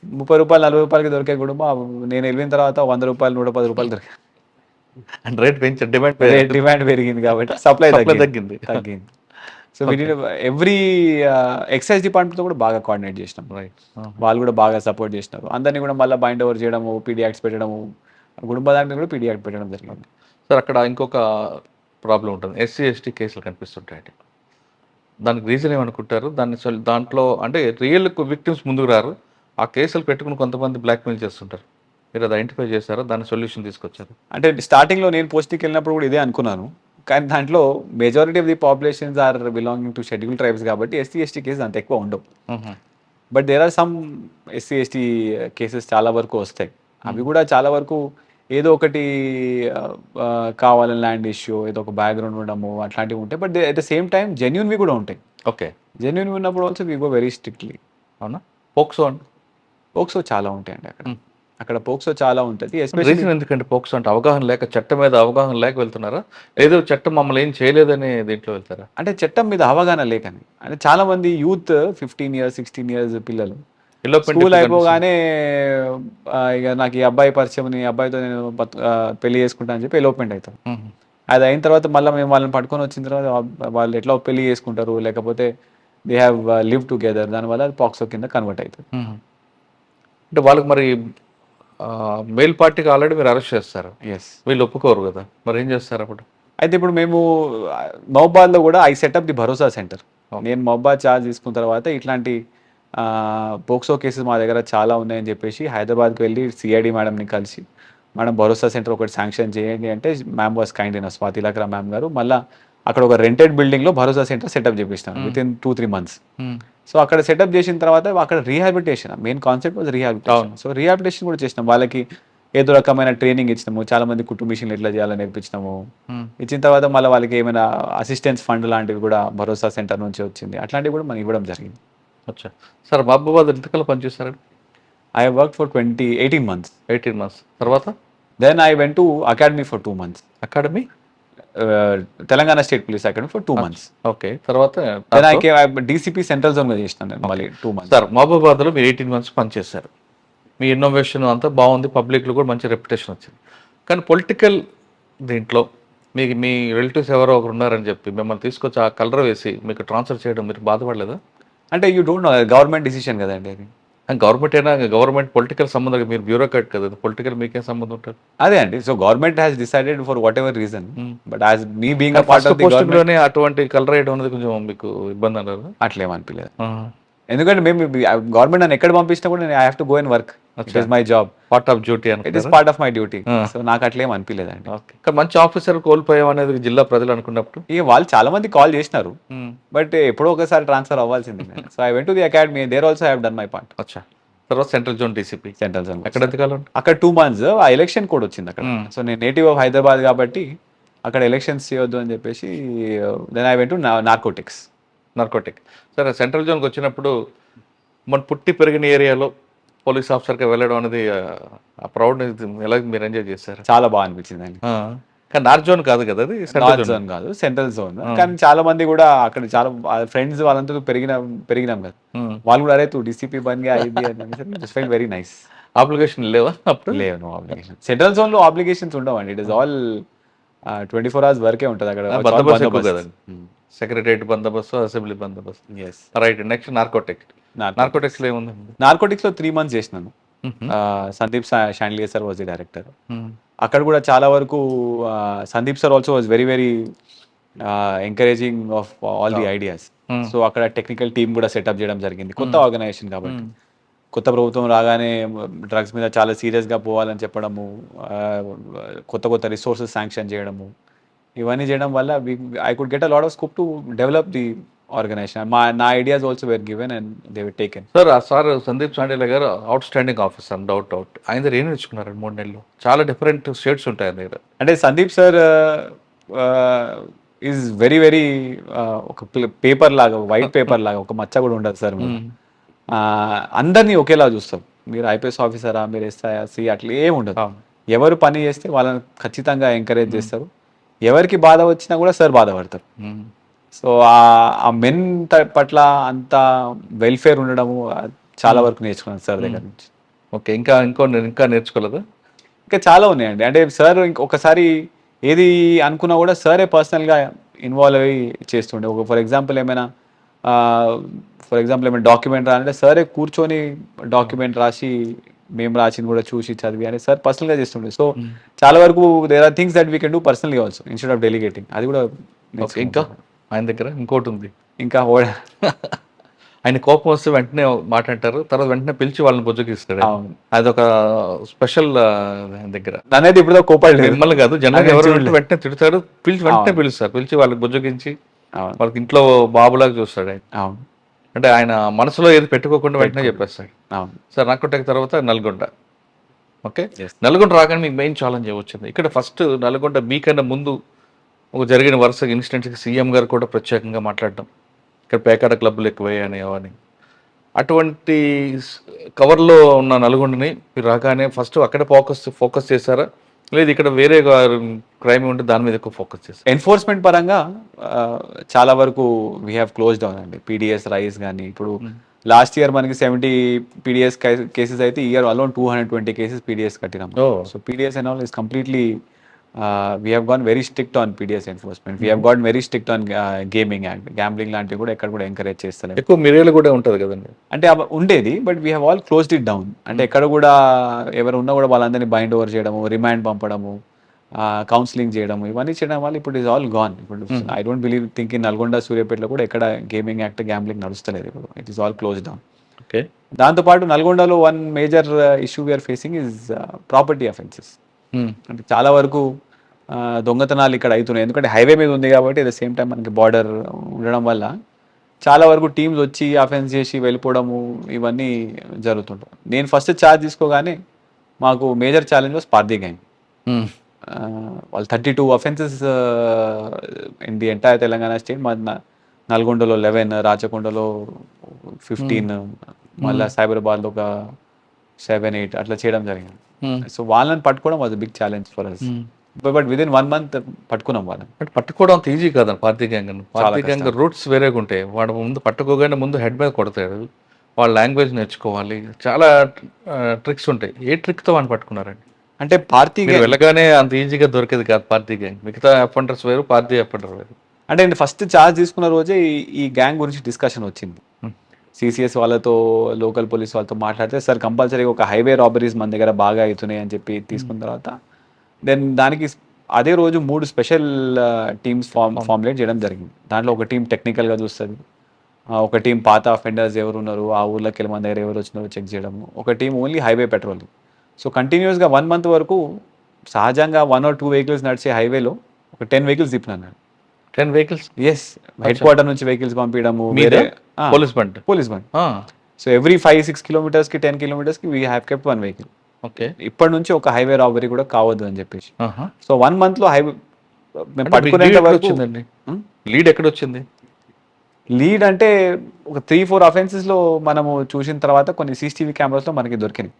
S2: 30 రూపాయలు 40 రూపాయలకి దొరికే గుడుంబా నేను వెళ్ళిన తర్వాత 100 రూపాయలు 110 రూపాయలు దొరికాయి.
S1: అండ్ రేట్ పెంచారు,
S2: డిమాండ్ పెరిగింది కాబట్టి సప్లై
S1: తగ్గింది.
S2: సో ఎవ్రీ ఎక్సైజ్ డిపార్ట్మెంట్తో కూడా బాగా కోఆర్డినేట్ చేసినాం.
S1: రైట్.
S2: వాళ్ళు కూడా బాగా సపోర్ట్ చేసినారు. అందరినీ కూడా మళ్ళీ బైండ్ ఓవర్ చేయడము, పీడీ యాక్ట్స్ పెట్టడము, గుడుంబా దాని మీద కూడా పీడీ యాక్ట్ పెట్టడం జరిగింది.
S1: సార్ అక్కడ ఇంకొక ప్రాబ్లం ఉంటుంది, ఎస్సీ ఎస్టీ కేసులు కనిపిస్తుంటాయండి. దానికి రీజన్ ఏమనుకుంటారు? దాంట్లో అంటే రియల్ విక్టిమ్స్ ముందుకు రారు, ఆ కేసులు పెట్టుకుని కొంతమంది బ్లాక్మెయిల్ చేస్తుంటారు. మీరు అది ఐడెంటిఫై చేశారా? దాని సొల్యూషన్ తీసుకొచ్చారు?
S2: అంటే స్టార్టింగ్లో నేను పోస్టింగ్కి వెళ్ళినప్పుడు కూడా ఇదే అనుకున్నాను. కానీ దాంట్లో majority of the populations are belonging to schedule tribes కాబట్టి ఎస్సీ ఎస్టీ కేసెస్ అంత ఎక్కువ ఉండవు. But there are some SC ST cases చాలా వరకు వస్తాయి. అవి కూడా చాలా వరకు ఏదో ఒకటి కావాలని ల్యాండ్ ఇష్యూ, ఏదో ఒక బ్యాక్గ్రౌండ్ ఉండడము అట్లాంటివి ఉంటాయి. But at the same time జెన్యున్వి కూడా ఉంటాయి.
S1: ఓకే.
S2: జెన్యున్వి ఉన్నప్పుడు also we go very strictly.
S1: అవునా? పోక్సో అండి?
S2: పోక్సో చాలా ఉంటాయండి అక్కడ పోక్సో చాలా ఉంటుంది.
S1: రీజన్ ఎందుకంటే పోక్సో అంటే అవగాహన లేక, చట్టం మీద అవగాహన లేక వెళ్తున్నారా, ఏదో చట్టం మమ్మల్ని ఏం చేయలేదని దీంట్లో వెళ్తారా?
S2: అంటే చట్టం మీద అవగాహన లేకని. అంటే చాలా మంది యూత్ 15 years 16 years పిల్లలు స్కూల్ అయిపోగానే ఇక నాకు ఈ అబ్బాయి పరిచయం, ఈ అబ్బాయితో నేను పెళ్లి చేసుకుంటా అని చెప్పి ఎలోప్మెంట్ అవుతాం. అది అయిన తర్వాత మళ్ళీ మేము వాళ్ళని పట్టుకొని వచ్చిన తర్వాత వాళ్ళు ఎట్లా పెళ్లి చేసుకుంటారు, లేకపోతే దే హ్యావ్ లివ్ టుగెదర్, దానివల్ల అది పాక్సో కింద కన్వర్ట్ అవుతుంది.
S1: అంటే వాళ్ళకి మరి మెయిల్ పార్టీకి ఆల్రెడీ మీరు అరెస్ట్ చేస్తారు.
S2: ఎస్.
S1: వీళ్ళు ఒప్పుకోరు కదా, మరి ఏం చేస్తారు అప్పుడు?
S2: అయితే ఇప్పుడు మేము మహబాద్లో కూడా I setup the Bharosa centre. నేను మహబాద్ ఛార్జ్ తీసుకున్న తర్వాత ఇట్లాంటి పోక్సో కేసెస్ మా దగ్గర చాలా ఉన్నాయని చెప్పేసి హైదరాబాద్కి వెళ్ళి సిఐడి మేడంని కలిసి, మేడం భరోసా సెంటర్ ఒకటి శాంక్షన్ చేయండి అంటే మ్యామ్ వాస్ కైండ్ అయిన స్వాతి లక్రా మ్యామ్ గారు మళ్ళీ అక్కడ ఒక రెంటెడ్ బిల్డింగ్లో భరోసా సెంటర్ సెటప్ చేపిస్తాను విత్ ఇన్ 2-3 months. సో అక్కడ సెటప్ చేసిన తర్వాత అక్కడ rehabilitation, main concept was rehabilitation. So rehabilitation కూడా చేసినాం. వాళ్ళకి ఏదో రకమైన ట్రైనింగ్ ఇచ్చినాము, చాలా మంది కుటుంబ మిషన్లు ఎట్లా చేయాలని నేర్పించినాము. ఇచ్చిన తర్వాత మళ్ళీ వాళ్ళకి ఏమైనా అసిస్టెన్స్ ఫండ్ లాంటివి కూడా భరోసా సెంటర్ నుంచి వచ్చింది, అట్లాంటివి కూడా మనం ఇవ్వడం జరిగింది.
S1: అచ్చా సార్, మహబూబాబాద్ ఎంతకాలం పనిచేస్తారండి?
S2: I work for 18 months.
S1: 18 months తర్వాత
S2: then I went to academy for 2 months.
S1: Academy?
S2: Telangana state police academy for 2 months.
S1: Okay. తర్వాత
S2: డీసీపీ సెంట్రల్ జోన్ గా చేసినాను నేను మళ్ళీ 2 months.
S1: సార్ మహబూబాబాద్లో మీరు 18 months పనిచేశారు, మీ ఇన్నోవేషన్ అంతా బాగుంది, పబ్లిక్లో కూడా మంచి రెప్యుటేషన్ వచ్చింది. కానీ పొలిటికల్ దీంట్లో మీకు మీ రిలేటివ్స్ ఎవరో ఒకరు ఉన్నారని చెప్పి మిమ్మల్ని తీసుకొచ్చి ఆ కలర్ వేసి మీకు ట్రాన్స్ఫర్ చేయడం మీరు బాధపడలేదా?
S2: అంటే you don't know, government decision కదండి అది.
S1: గవర్నమెంట్ అయినా గవర్నమెంట్ పొలిటికల్ సంబంధం, మీరు బ్యూరోక్రాట్ కదా, పొలిటికల్ మీకేం సంబంధం ఉంటుంది?
S2: అదే అండి. So government has decided for what ever reason, but as me being a part of the government
S1: అటువంటి కలర్ వేయడం అనేది కొంచెం మీకు ఇబ్బంది అన్నారు?
S2: అట్లేమనిపించలేదు. ఎందుకంటే మేము గవర్నమెంట్ నన్ను ఎక్కడ పంపించినా కూడా నేను I have to go and work. It is my job,
S1: part of duty అని.
S2: It is part of my duty. So నాకు అట్లేం అనిపించలేదండి.
S1: కానీ మంచి ఆఫీసర్ కోల్పోయాం అనేది జిల్లా ప్రజలు అనుకున్నప్పుడు
S2: ఇక వాళ్ళు చాలా మంది కాల్ చేసినారు, బట్ ఎప్పుడో ఒకసారి ట్రాన్స్ఫర్ అవ్వాల్సింది. So I went to the academy, there also I have done my part.
S1: అచ్చా. తర్వాత central zone DCP.
S2: Central zone
S1: ఎక్కడ ఎంతకాలం?
S2: అక్కడ 2 months. ఆ ఎలక్షన్ కోడ్ వచ్చింది అక్కడ. సో నేను నేటివ్ ఆఫ్ హైదరాబాద్ కాబట్టి అక్కడ ఎలక్షన్స్ చేయొద్దు అని చెప్పేసి then I went to narcotic. సరే, సెంట్రల్ జోన్కి వచ్చినప్పుడు మన పుట్టి పెరిగిన ఏరియాలో పోలీస్ ఆఫీసర్గా వెళ్ళడం అనేది ఆ ప్రౌడ్ ఎలా మీరు ఎంజాయ్ చేశారు? చాలా బాగా అనిపించింది అండి.
S1: కానీ నార్త్ జోన్ కాదు కదా అది,
S2: నార్త్ జోన్ కాదు, సెంట్రల్ జోన్. కానీ చాలా మంది కూడా అక్కడ చాలా ఫ్రెండ్స్ వాళ్ళంతా పెరిగినాం కదా, వాళ్ళు కూడా అరే తూ డీసీపీ బన్గా అయింది అని just fell very nice.
S1: Application లేవా అప్పుడు?
S2: లేవు, నో అప్లికేషన్. సెంట్రల్ జోన్ లో అప్లికేషన్స్ ఉండవండి. ఇట్ ఇస్ ఆల్ 24 hours వరకే ఉంటుంది అక్కడ
S1: బందోబస్తు ఎక్కువ కదండి. సెక్రటరియట్ బందోబస్తు, అసెంబ్లీ బందోబస్తు.
S2: ఎస్.
S1: రైట్. Next narcotics. నార్కోటిక్స్లో ఏముందండి?
S2: నార్కోటిక్స్లో 3 months చేసినాను. Sandeep Shandilya sir was the director. అక్కడ కూడా చాలా వరకు Sandeep sir also was very very encouraging of all the ideas. So అక్కడ టెక్నికల్ టీమ్ కూడా సెటప్ చేయడం జరిగింది, కొత్త ఆర్గనైజేషన్ కాబట్టి. కొత్త ప్రభుత్వం రాగానే డ్రగ్స్ మీద చాలా సీరియస్గా పోవాలని చెప్పడము, కొత్త కొత్త రిసోర్సెస్ శాంక్షన్ చేయడము, ఇవన్నీ చేయడం వల్ల I could get a lot of scope to develop the organization. నా ideas also were given and they were taken.
S1: Sir ఆ sir Sandeep Shandilya garu out standing officer, doubt. ఆయన దగ్గర ఏం నేర్చుకున్నారండి 3 నెలలు? చాలా డిఫరెంట్ షేడ్స్ ఉంటాయి ఆయన దగ్గర.
S2: అంటే Sandeep sir is very very ఒక పేపర్ లాగా, వైట్ పేపర్ లాగా, ఒక మచ్చ కూడా ఉండదు సార్. అందరినీ ఒకేలా చూస్తాం. మీరు ఐపీఎస్ ఆఫీసరా, మీరు ఎస్ఐసి, అట్లా ఏమి ఉండదు. ఎవరు పని చేస్తే వాళ్ళని ఖచ్చితంగా ఎంకరేజ్ చేస్తారు. ఎవరికి బాధ వచ్చినా కూడా సార్ బాధపడతారు. సో ఆ మెన్ పట్ల అంత వెల్ఫేర్ ఉండడము చాలా వరకు నేర్చుకున్నాను సార్ దగ్గర నుంచి.
S1: ఓకే. ఇంకా నేర్చుకోలేదు?
S2: ఇంకా చాలా ఉన్నాయండి. అంటే సార్ ఒకసారి ఏది అనుకున్నా కూడా సరే పర్సనల్గా ఇన్వాల్వ్ అయ్యి చేస్తుండే. ఫర్ ఎగ్జాంపుల్ ఏమైనా డాక్యుమెంట్ రానంటే సరే కూర్చొని డాక్యుమెంట్ రాసి, మేము రాసింది కూడా చూసి చదివి అని సార్ పర్సనల్గా చేస్తుండే. సో చాలా వరకు there are things that we can do personally also instead of delegating. అది కూడా
S1: ఇంకా ఆయన దగ్గర ఇంకోటి ఉంది.
S2: ఇంకా
S1: ఆయన కోపం వస్తే వెంటనే మాట అంటారు, తర్వాత వెంటనే పిలిచి వాళ్ళని బుజ్జగిస్తాడు. అదొక స్పెషల్ ఆయన దగ్గర.
S2: అనేది ఇప్పుడు కోపడలేదు,
S1: మిమ్మల్ని కాదు, జనరల్ ఎవరు వెంటనే తిడతాడు, వెంటనే పిలుస్తారు, పిలిచి వాళ్ళకి బుజ్జగించి వాళ్ళకి ఇంట్లో బాబులాగా చూస్తాడు ఆయన. అంటే ఆయన మనసులో ఏది పెట్టుకోకుండా వెంటనే చెప్పేస్తాడు. సార్ నార్కోటిక్ తర్వాత నల్గొండ. ఓకే. నల్గొండ రాగానే మీకు మెయిన్ ఛాలెంజ్ వచ్చింది ఇక్కడ. ఫస్ట్ నల్గొండ మీకన్నా ముందు ఒక జరిగిన వరుస ఇన్సిడెంట్స్కి సీఎం గారు కూడా ప్రత్యేకంగా మాట్లాడడం, ఇక్కడ పేకాట క్లబ్లు ఎక్కువయ్యాయని అవని. అటువంటి కవర్లో ఉన్న నల్గొండని మీరు రాగానే ఫస్ట్ అక్కడే ఫోకస్ చేశారా, లేదు ఇక్కడ వేరే క్రైమ్ ఉంటే దాని మీద ఎక్కువ ఫోకస్ చేస్తారు?
S2: ఎన్ఫోర్స్మెంట్ పరంగా చాలా వరకు వీ హ్యావ్ క్లోజ్ డౌన్ అండి. పీడిఎస్ రైస్ కానీ, ఇప్పుడు లాస్ట్ ఇయర్ మనకి 70 పీడిఎస్ కేసెస్ అయితే ఇయర్ అలోన్ 220 కేసెస్ పీడిఎస్ కట్టినాం. So PDS and all is completely we have gone very strict on PDS enforcement. We have gone very strict on gaming act. Gambling లాంటివి కూడా ఎక్కడ కూడా encourage చేస్తలేదు.
S1: ఎక్కువ మిరియలు కూడా ఉంటుంది కదండి.
S2: అంటే ఉండేది, but we have all closed it down. అంటే ఎక్కడ కూడా ఎవరు ఉన్నా కూడా వాళ్ళందరినీ బైండ్ ఓవర్ చేయడము, రిమాండ్ పంపడము, కౌన్సిలింగ్ చేయడము, ఇవన్నీ చేయడం వల్ల ఇప్పుడు ఇస్ ఆల్ గాన్. ఇప్పుడు I don't believe think in Nalgonda, సూర్యాపేటలో కూడా ఎక్కడ గేమింగ్ యాక్ట్, గ్యాంబ్లింగ్ నడుస్తలేదు ఇప్పుడు. It is all close down.
S1: Okay.
S2: దాంతోపాటు నల్గొండలో one major issue we're facing is property offences. అంటే చాలా వరకు దొంగతనాలు ఇక్కడ అవుతున్నాయి, ఎందుకంటే హైవే మీద ఉంది కాబట్టి. అట్ ద సేమ్ టైం మనకి బార్డర్ ఉండడం వల్ల చాలా వరకు టీమ్స్ వచ్చి అఫెన్స్ చేసి వెళ్ళిపోవడము, ఇవన్నీ జరుగుతుంటాయి. నేను ఫస్ట్ ఛార్జ్ తీసుకోగానే మాకు major challenge was party gang. వాళ్ళు 32 offences in the entire Telangana state. మా నల్గొండలో 11, రాచకొండలో 15, మళ్ళీ సైబరాబాద్లో ఒక 7-8 అట్లా చేయడం జరిగింది. సో వాళ్ళని పట్టుకోవడం was big challenge for us. But within 1 month పట్టుకున్నాం వాళ్ళని.
S1: బట్ పట్టుకోవడం అంత ఈజీ కాదండి party gang. Party gang roots వేరేగా ఉంటాయి. వాడు ముందు పట్టుకోగానే ముందు హెడ్ మీద కొడతాడు, వాళ్ళ లాంగ్వేజ్ నేర్చుకోవాలి, చాలా ట్రిక్స్ ఉంటాయి. ఏ ట్రిక్తో వాడిని పట్టుకున్నారండి?
S2: అంటే పార్టీ
S1: వెళ్ళగానే అంత ఈజీగా దొరికేది కాదు పార్టీ గ్యాంగ్. మిగతా అఫెండర్స్ వేరు, పార్టీ అఫెండర్ వేరు.
S2: అంటే నేను ఫస్ట్ ఛార్జ్ తీసుకున్న రోజే ఈ గ్యాంగ్ గురించి డిస్కషన్ వచ్చింది. సిసిఎస్ వాళ్ళతో, లోకల్ పోలీస్ వాళ్ళతో మాట్లాడితే, సార్ కంపల్సరీగా ఒక హైవే రాబరీస్ మన దగ్గర బాగా అవుతున్నాయి అని చెప్పి తీసుకున్న తర్వాత దెన్ దానికి అదే రోజు 3 స్పెషల్ టీమ్స్ ఫార్ములేట్ చేయడం జరిగింది. దాంట్లో ఒక టీం టెక్నికల్గా చూస్తుంది, ఒక టీం పాత అఫెండర్స్ ఎవరు ఉన్నారు, ఆ ఊర్లోకి వెళ్ళి మన దగ్గర ఎవరు వచ్చినారో చెక్ చేయడము, ఒక team only highway petrol. So కంటిన్యూస్గా 1 month వరకు సహజంగా 1 or 2 vehicles నడిచే హైవేలో ఒక 10 vehicles తిప్పినాను.
S1: 10 vehicles?
S2: ఎస్. హెడ్ క్వార్టర్ నుంచి వెహికల్స్ పంపించడము,
S1: పోలీస్ బండ్.
S2: సో ఎవ్రీ 5-6 kilometers-కి 10 kilometers-కి we have kept 1 vehicle.
S1: Okay.
S2: ఇప్పటి నుంచి ఒక హైవే రాబరీ కూడా కావద్దు అని చెప్పేసి. సో 1 month-లో హైవే మేము పట్టుకునేంత వరకు
S1: వచ్చిందండి. లీడ్ ఎక్కడ వచ్చింది?
S2: లీడ్ అంటే ఒక 3-4 అఫెన్సెస్లో మనము చూసిన తర్వాత కొన్ని CCTV కెమెరాస్లో మనకి దొరికినాయి.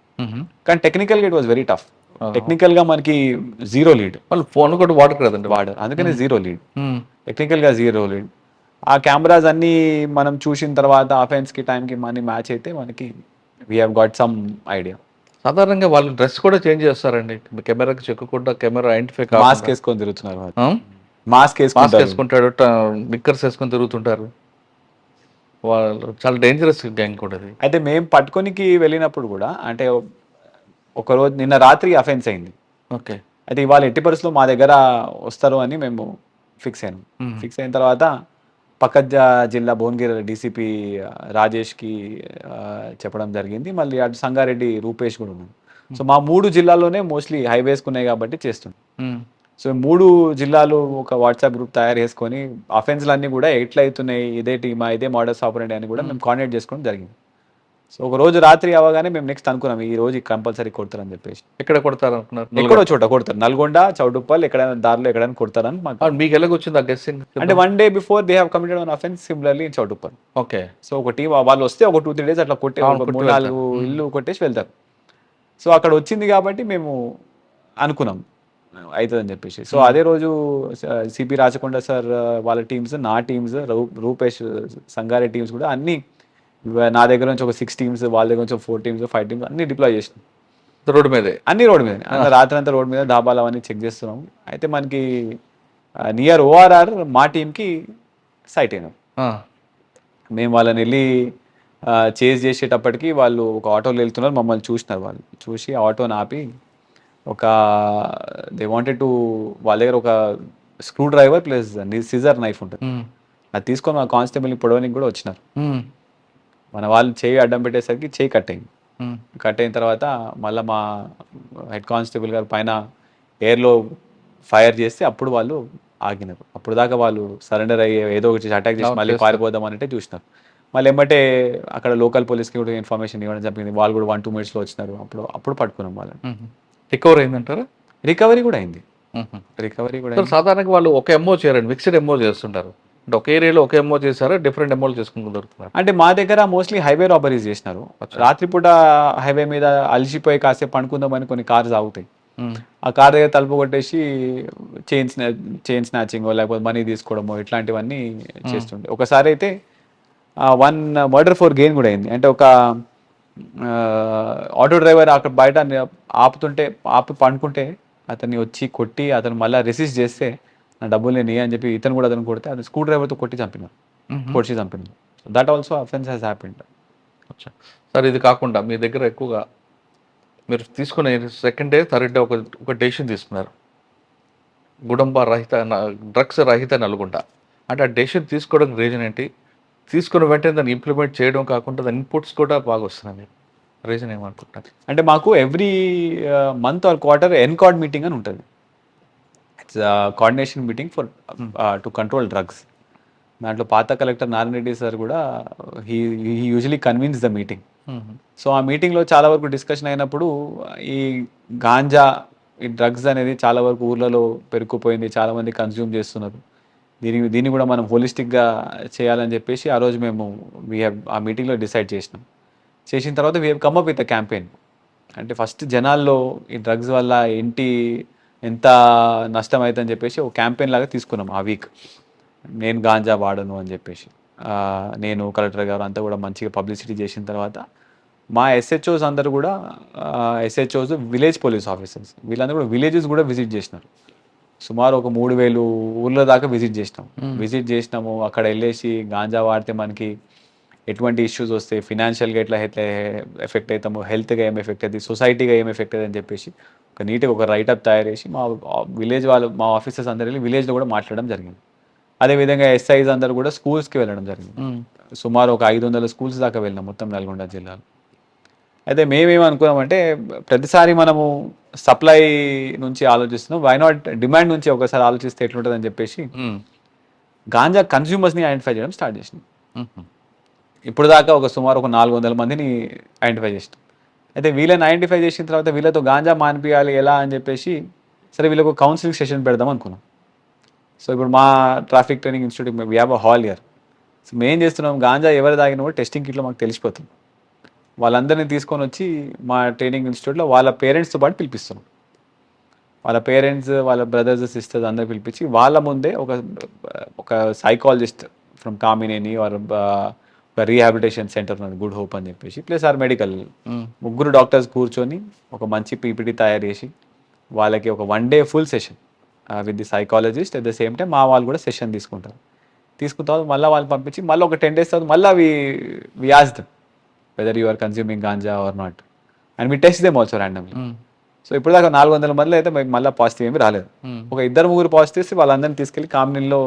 S2: కానీ టెక్నికల్గా ఇట్ వాజ్ వెరీ టఫ్. టెక్నికల్గా మనకి 0 లీడ్.
S1: వాళ్ళు ఫోన్ కూడా వాడరు కదండి.
S2: అందుకని 0 లీడ్. టెక్నికల్గా 0 లీడ్. ఆ కెమెరాస్ అన్నీ మనం చూసిన తర్వాత అఫెన్స్కి టైంకి మనీ మ్యాచ్ అయితే మనకి we have got some idea.
S1: సాధారణంగా వాళ్ళు డ్రెస్ కూడా చేంజ్ చేస్తారండి. కెమెరాకి చెక్కకుండా కెమెరా ఐడెంటిఫై
S2: మాస్క్
S1: కాకుండా.
S2: వేసుకొని తిరుగుతున్నారు వాళ్ళు.
S1: ఆ?
S2: మాస్క్
S1: మాస్క్
S2: వేసుకుంటారు.
S1: వేసుకుంటాడు, నిక్కర్స్ వేసుకొని తిరుగుతుంటారు. వాళ్ళు చాలా డేంజరస్ గ్యాంగ్ కూడా అది.
S2: అయితే మేము పట్టుకొనికి వెళ్ళినప్పుడు కూడా అంటే ఒకరోజు నిన్న రాత్రి అఫెన్స్ అయింది.
S1: ఓకే.
S2: అయితే ఇవాళ ఎట్టి పరిస్థితుల్లో మా దగ్గర వస్తారు అని మేము ఫిక్స్ అయినాం.
S1: మ్మ్.
S2: ఫిక్స్ అయిన తర్వాత పక్క జిల్లా భువనగిరి డీసీపీ రాజేష్కి చెప్పడం జరిగింది. మళ్ళీ అటు సంగారెడ్డి రూపేష్ కూడా ఉన్నాం. సో మా 3 జిల్లాల్లోనే మోస్ట్లీ హైవేస్కి ఉన్నాయి కాబట్టి చేస్తున్నాం.
S1: మ్మ్.
S2: సో 3 జిల్లాలు ఒక వాట్సాప్ గ్రూప్ తయారు చేసుకొని అఫెన్స్లు అన్నీ కూడా ఎట్లా అవుతున్నాయి, ఇదే టీమా, ఇదే మోడల్స్ ఆపరేండి అని కూడా మేము కోఆర్డినేట్ చేసుకోవడం జరిగింది. సో ఒక రోజు రాత్రి అవగానే మేము నెక్స్ట్ అనుకున్నాం ఈ రోజు కంపల్సరీ కొడతారని చెప్పేసి.
S1: ఎక్కడ కొడతారు అనుకున్నారు?
S2: ఎక్కడో చోట కొడతారు, నల్గొండ, చౌటుప్పల్, ఎక్కడైనా దారిలో ఎక్కడైనా కొడతారని మాకు.
S1: మీకు ఎలాగొచ్చింది ఆ గెస్సింగ్?
S2: అంటే 1 day before they have committed an offense similarly in Choutuppal.
S1: Okay.
S2: So ఒక టీం వాళ్ళు వస్తే ఒక 2-3 days అట్లా కొట్టే
S1: అవును,
S2: ఒక
S1: కొట్టి
S2: 3-4
S1: వెళ్తారు.
S2: ఇల్లు కొట్టేసి వెళ్తారు. సో అక్కడ వచ్చింది కాబట్టి మేము అనుకున్నాం అవుతుందని చెప్పేసి. సో అదే రోజు సిపి రాచకొండ సార్ వాళ్ళ టీమ్స్, నా టీమ్స్, రూపేష్ సంగారెడ్డి టీమ్స్ కూడా అన్ని నా దగ్గర నుంచి ఒక 6 టీమ్స్, వాళ్ళ దగ్గర నుంచి 4 టీమ్స్, 5 టీమ్స్ అన్ని డిప్లాయ్ చేసినాం.
S1: రోడ్డు మీదే.
S2: అన్ని రోడ్ మీద, రాత్రి అంతా రోడ్ మీద డాబాలు అవన్నీ చెక్ చేస్తున్నాం. అయితే మనకి నియర్ ఓఆర్ఆర్ మా టీంకి సైట్ అయినాం.
S1: ఆ.
S2: మేము వాళ్ళని వెళ్ళి చేజ్ చేసేటప్పటికి వాళ్ళు ఒక ఆటోలో వెళ్తున్నారు, మమ్మల్ని చూసినారు. వాళ్ళు చూసి ఆటోని ఆపి ఒక దే వాంటెడ్ టు, వాళ్ళ దగ్గర ఒక screwdriver plus scissor knife ఉంటుంది.
S1: మ్మ్.
S2: అది తీసుకొని మా కానిస్టేబుల్ని పొడవనికి కూడా వచ్చినారు.
S1: మ్మ్.
S2: మన వాళ్ళు చేయి అడ్డం పెట్టేసరికి చేయి కట్ అయింది.
S1: మ్మ్.
S2: కట్ అయిన తర్వాత మళ్ళీ మా హెడ్ కానిస్టేబుల్ గారు పైన ఎయిర్లో ఫైర్ చేస్తే అప్పుడు వాళ్ళు ఆగినారు. అప్పుడు దాకా వాళ్ళు సరెండర్ అయ్యి ఏదో ఒకటి అటాక్ చేసి మళ్ళీ పారిపోదాం అంటే చూసినారు. మళ్ళీ ఏమంటే అక్కడ లోకల్ పోలీస్కి కూడా ఇన్ఫర్మేషన్ ఇవ్వడం జరిగింది. వాళ్ళు కూడా 1-2 minutesలో వచ్చినారు. అప్పుడు పట్టుకున్నాం వాళ్ళని.
S1: మ్మ్. రికవర్ అయిందంటారా?
S2: రికవరీ కూడా అయింది.
S1: మ్మ్.
S2: రికవరీ కూడా
S1: సార్, సాధారణంగా వాళ్ళు ఒక ఎంఓ చేయరండి, మిక్స్డ్ ఎంఓ చేస్తుంటారు. అంటే ఒక ఏరియాలో ఒక ఎంఓ చేశారా, డిఫరెంట్ ఎంఓలు చేసుకుంటూ దొరుకుతున్నారు?
S2: అంటే మా దగ్గర మోస్ట్లీ హైవే రాబరీస్ చేసినారు. రాత్రిపూట హైవే మీద అలసిపోయి కాసేపు పండుకుందామని కొన్ని కార్స్ ఆగుతాయి.
S1: మ్మ్.
S2: ఆ కార్ దగ్గర తలుపు కొట్టేసి చైన్ స్నాచింగ్ లేకపోతే మనీ తీసుకోవడమో ఇట్లాంటివన్నీ చేస్తుండే. ఒకసారి అయితే 1 murder for gain కూడా అయింది. అంటే ఒక ఆటో డ్రైవర్ అక్కడ బయట ఆపి పండుకుంటే అతన్ని వచ్చి కొట్టి అతను మళ్ళీ రెసిస్ట్ చేస్తే నా డబ్బులు నేను అని చెప్పి ఇతను కూడా అతను కొడితే అది స్క్రూ డ్రైవర్తో కొట్టి చంపినారు. That also offence has happened.
S1: అచ్చా సార్, ఇది కాకుండా మీ దగ్గర ఎక్కువగా మీరు తీసుకునే సెకండ్ డే, థర్డ్ డే ఒక డెసిషన్ తీసుకున్నారు, గుడంబ రహిత, డ్రగ్స్ రహిత నల్గొండ. అంటే ఆ డెసిషన్ తీసుకోవడానికి రీజన్ ఏంటి? తీసుకున్న వెంటనే దాన్ని ఇంప్లిమెంట్ చేయడం కాకుండా దాని ఇన్పుట్స్ కూడా బాగా వస్తున్నాయి. రీజన్ ఏమనుకుంటున్నారు?
S2: అంటే మాకు every month or quarter NCORD meeting అని ఉంటుంది. It's coordination meeting for to control drugs. దాంట్లో పాత కలెక్టర్ నారాయణ రెడ్డి సార్ కూడా he usually convince the meeting. So ఆ మీటింగ్లో చాలా వరకు డిస్కషన్ అయినప్పుడు ఈ గాంజా, ఈ డ్రగ్స్ అనేది చాలా వరకు ఊర్లలో పెరుక్కుపోయింది, చాలామంది కన్జ్యూమ్ చేస్తున్నారు, దీన్ని కూడా మనం హోలిస్టిక్గా చేయాలని చెప్పేసి ఆ రోజు మేము ఆ మీటింగ్లో డిసైడ్ చేసిన తర్వాత we have come up with a campaign. అంటే ఫస్ట్ జనాల్లో ఈ డ్రగ్స్ వల్ల ఎంత నష్టం అవుతుందని చెప్పేసి ఒక క్యాంపెయిన్ లాగా తీసుకున్నాం ఆ వీక్. నేను గాంజా వాడను అని చెప్పేసి నేను, కలెక్టర్ గారు అంతా కూడా మంచిగా పబ్లిసిటీ చేసిన తర్వాత మా ఎస్హెచ్ఓస్ అందరూ కూడా ఎస్హెచ్ఓస్, విలేజ్ పోలీస్ ఆఫీసర్స్, వీళ్ళందరూ కూడా విలేజెస్ కూడా విజిట్ చేసినారు. సుమారు ఒక 3000 ఊర్ల దాకా విజిట్ చేసినాము. అక్కడ వెళ్ళేసి గాంజా వాడితే మనకి ఎటువంటి ఇష్యూస్ వస్తాయి, ఫినాన్షియల్గా ఎట్లా ఎఫెక్ట్ అవుతాము, హెల్త్గా ఏం ఎఫెక్ట్ అవుతుంది, సొసైటీగా ఏం ఎఫెక్ట్ అవుతుంది అని చెప్పేసి ఒక నీట్గా ఒక రైటప్ తయారు చేసి మా ఆఫీసర్స్ అందరూ వెళ్ళి విలేజ్లో కూడా మాట్లాడడం జరిగింది. అదేవిధంగా ఎస్ఐస్ అందరూ కూడా స్కూల్స్కి వెళ్ళడం జరిగింది. సుమారు ఒక 500 స్కూల్స్ దాకా వెళ్ళినాం మొత్తం నల్గొండ జిల్లాలో. అయితే మేమేమనుకున్నామంటే ప్రతిసారి మనము సప్లై నుంచి ఆలోచిస్తున్నాం, వై నాట్ డిమాండ్ నుంచి ఒకసారి ఆలోచిస్తే ఎట్లుంటుందని చెప్పేసి గాంజా కన్స్యూమర్స్ని ఐడెంటిఫై చేయడం స్టార్ట్ చేసినాం. ఇప్పుడు దాకా సుమారు ఒక 400 మందిని ఐడెంటిఫై చేసినాం. అయితే వీళ్ళని ఐడెంటిఫై చేసిన తర్వాత వీళ్ళతో గాంజా మానిపియాలి ఎలా అని చెప్పేసి సరే వీళ్ళకు కౌన్సిలింగ్ సెషన్ పెడదాం అనుకున్నాం. సో ఇప్పుడు మా traffic training institute we have a hall year. So మేము చేస్తున్నాం, గాంజా ఎవరు తాగినా కూడా టెస్టింగ్ కిట్లో మాకు తెలిసిపోతుంది. వాళ్ళందరినీ తీసుకొని వచ్చి మా ట్రైనింగ్ ఇన్స్టిట్యూట్లో వాళ్ళ పేరెంట్స్తో పాటు పిలిపిస్తున్నాం. వాళ్ళ పేరెంట్స్, వాళ్ళ బ్రదర్స్, సిస్టర్స్ అందరూ పిలిపించి వాళ్ళ ముందే ఒక psychologist from Kamineni or rehabilitation centre ఉన్నది గుడ్ హోప్ అని చెప్పేసి, ప్లస్ ఆర్ మెడికల్. ముగ్గురు డాక్టర్స్ కూర్చొని ఒక మంచి పీపీటీ తయారు చేసి వాళ్ళకి ఒక 1 day full session with the psychologist. At the same time మా వాళ్ళు కూడా సెషన్ తీసుకుంటారు. తీసుకున్న తర్వాత మళ్ళీ వాళ్ళు పంపించి మళ్ళీ ఒక 10 days తర్వాత మళ్ళీ we ask them whether you are consuming ganja or not, and we test them also randomly. So ఇప్పుడు దాకా 400 మందిలో అయితే మళ్ళీ పాజిటివ్ ఏమి రాలేదు. ఒక 2-3 పాజిటివ్స్ వాళ్ళందరినీ తీసుకెళ్ళి కామినీలో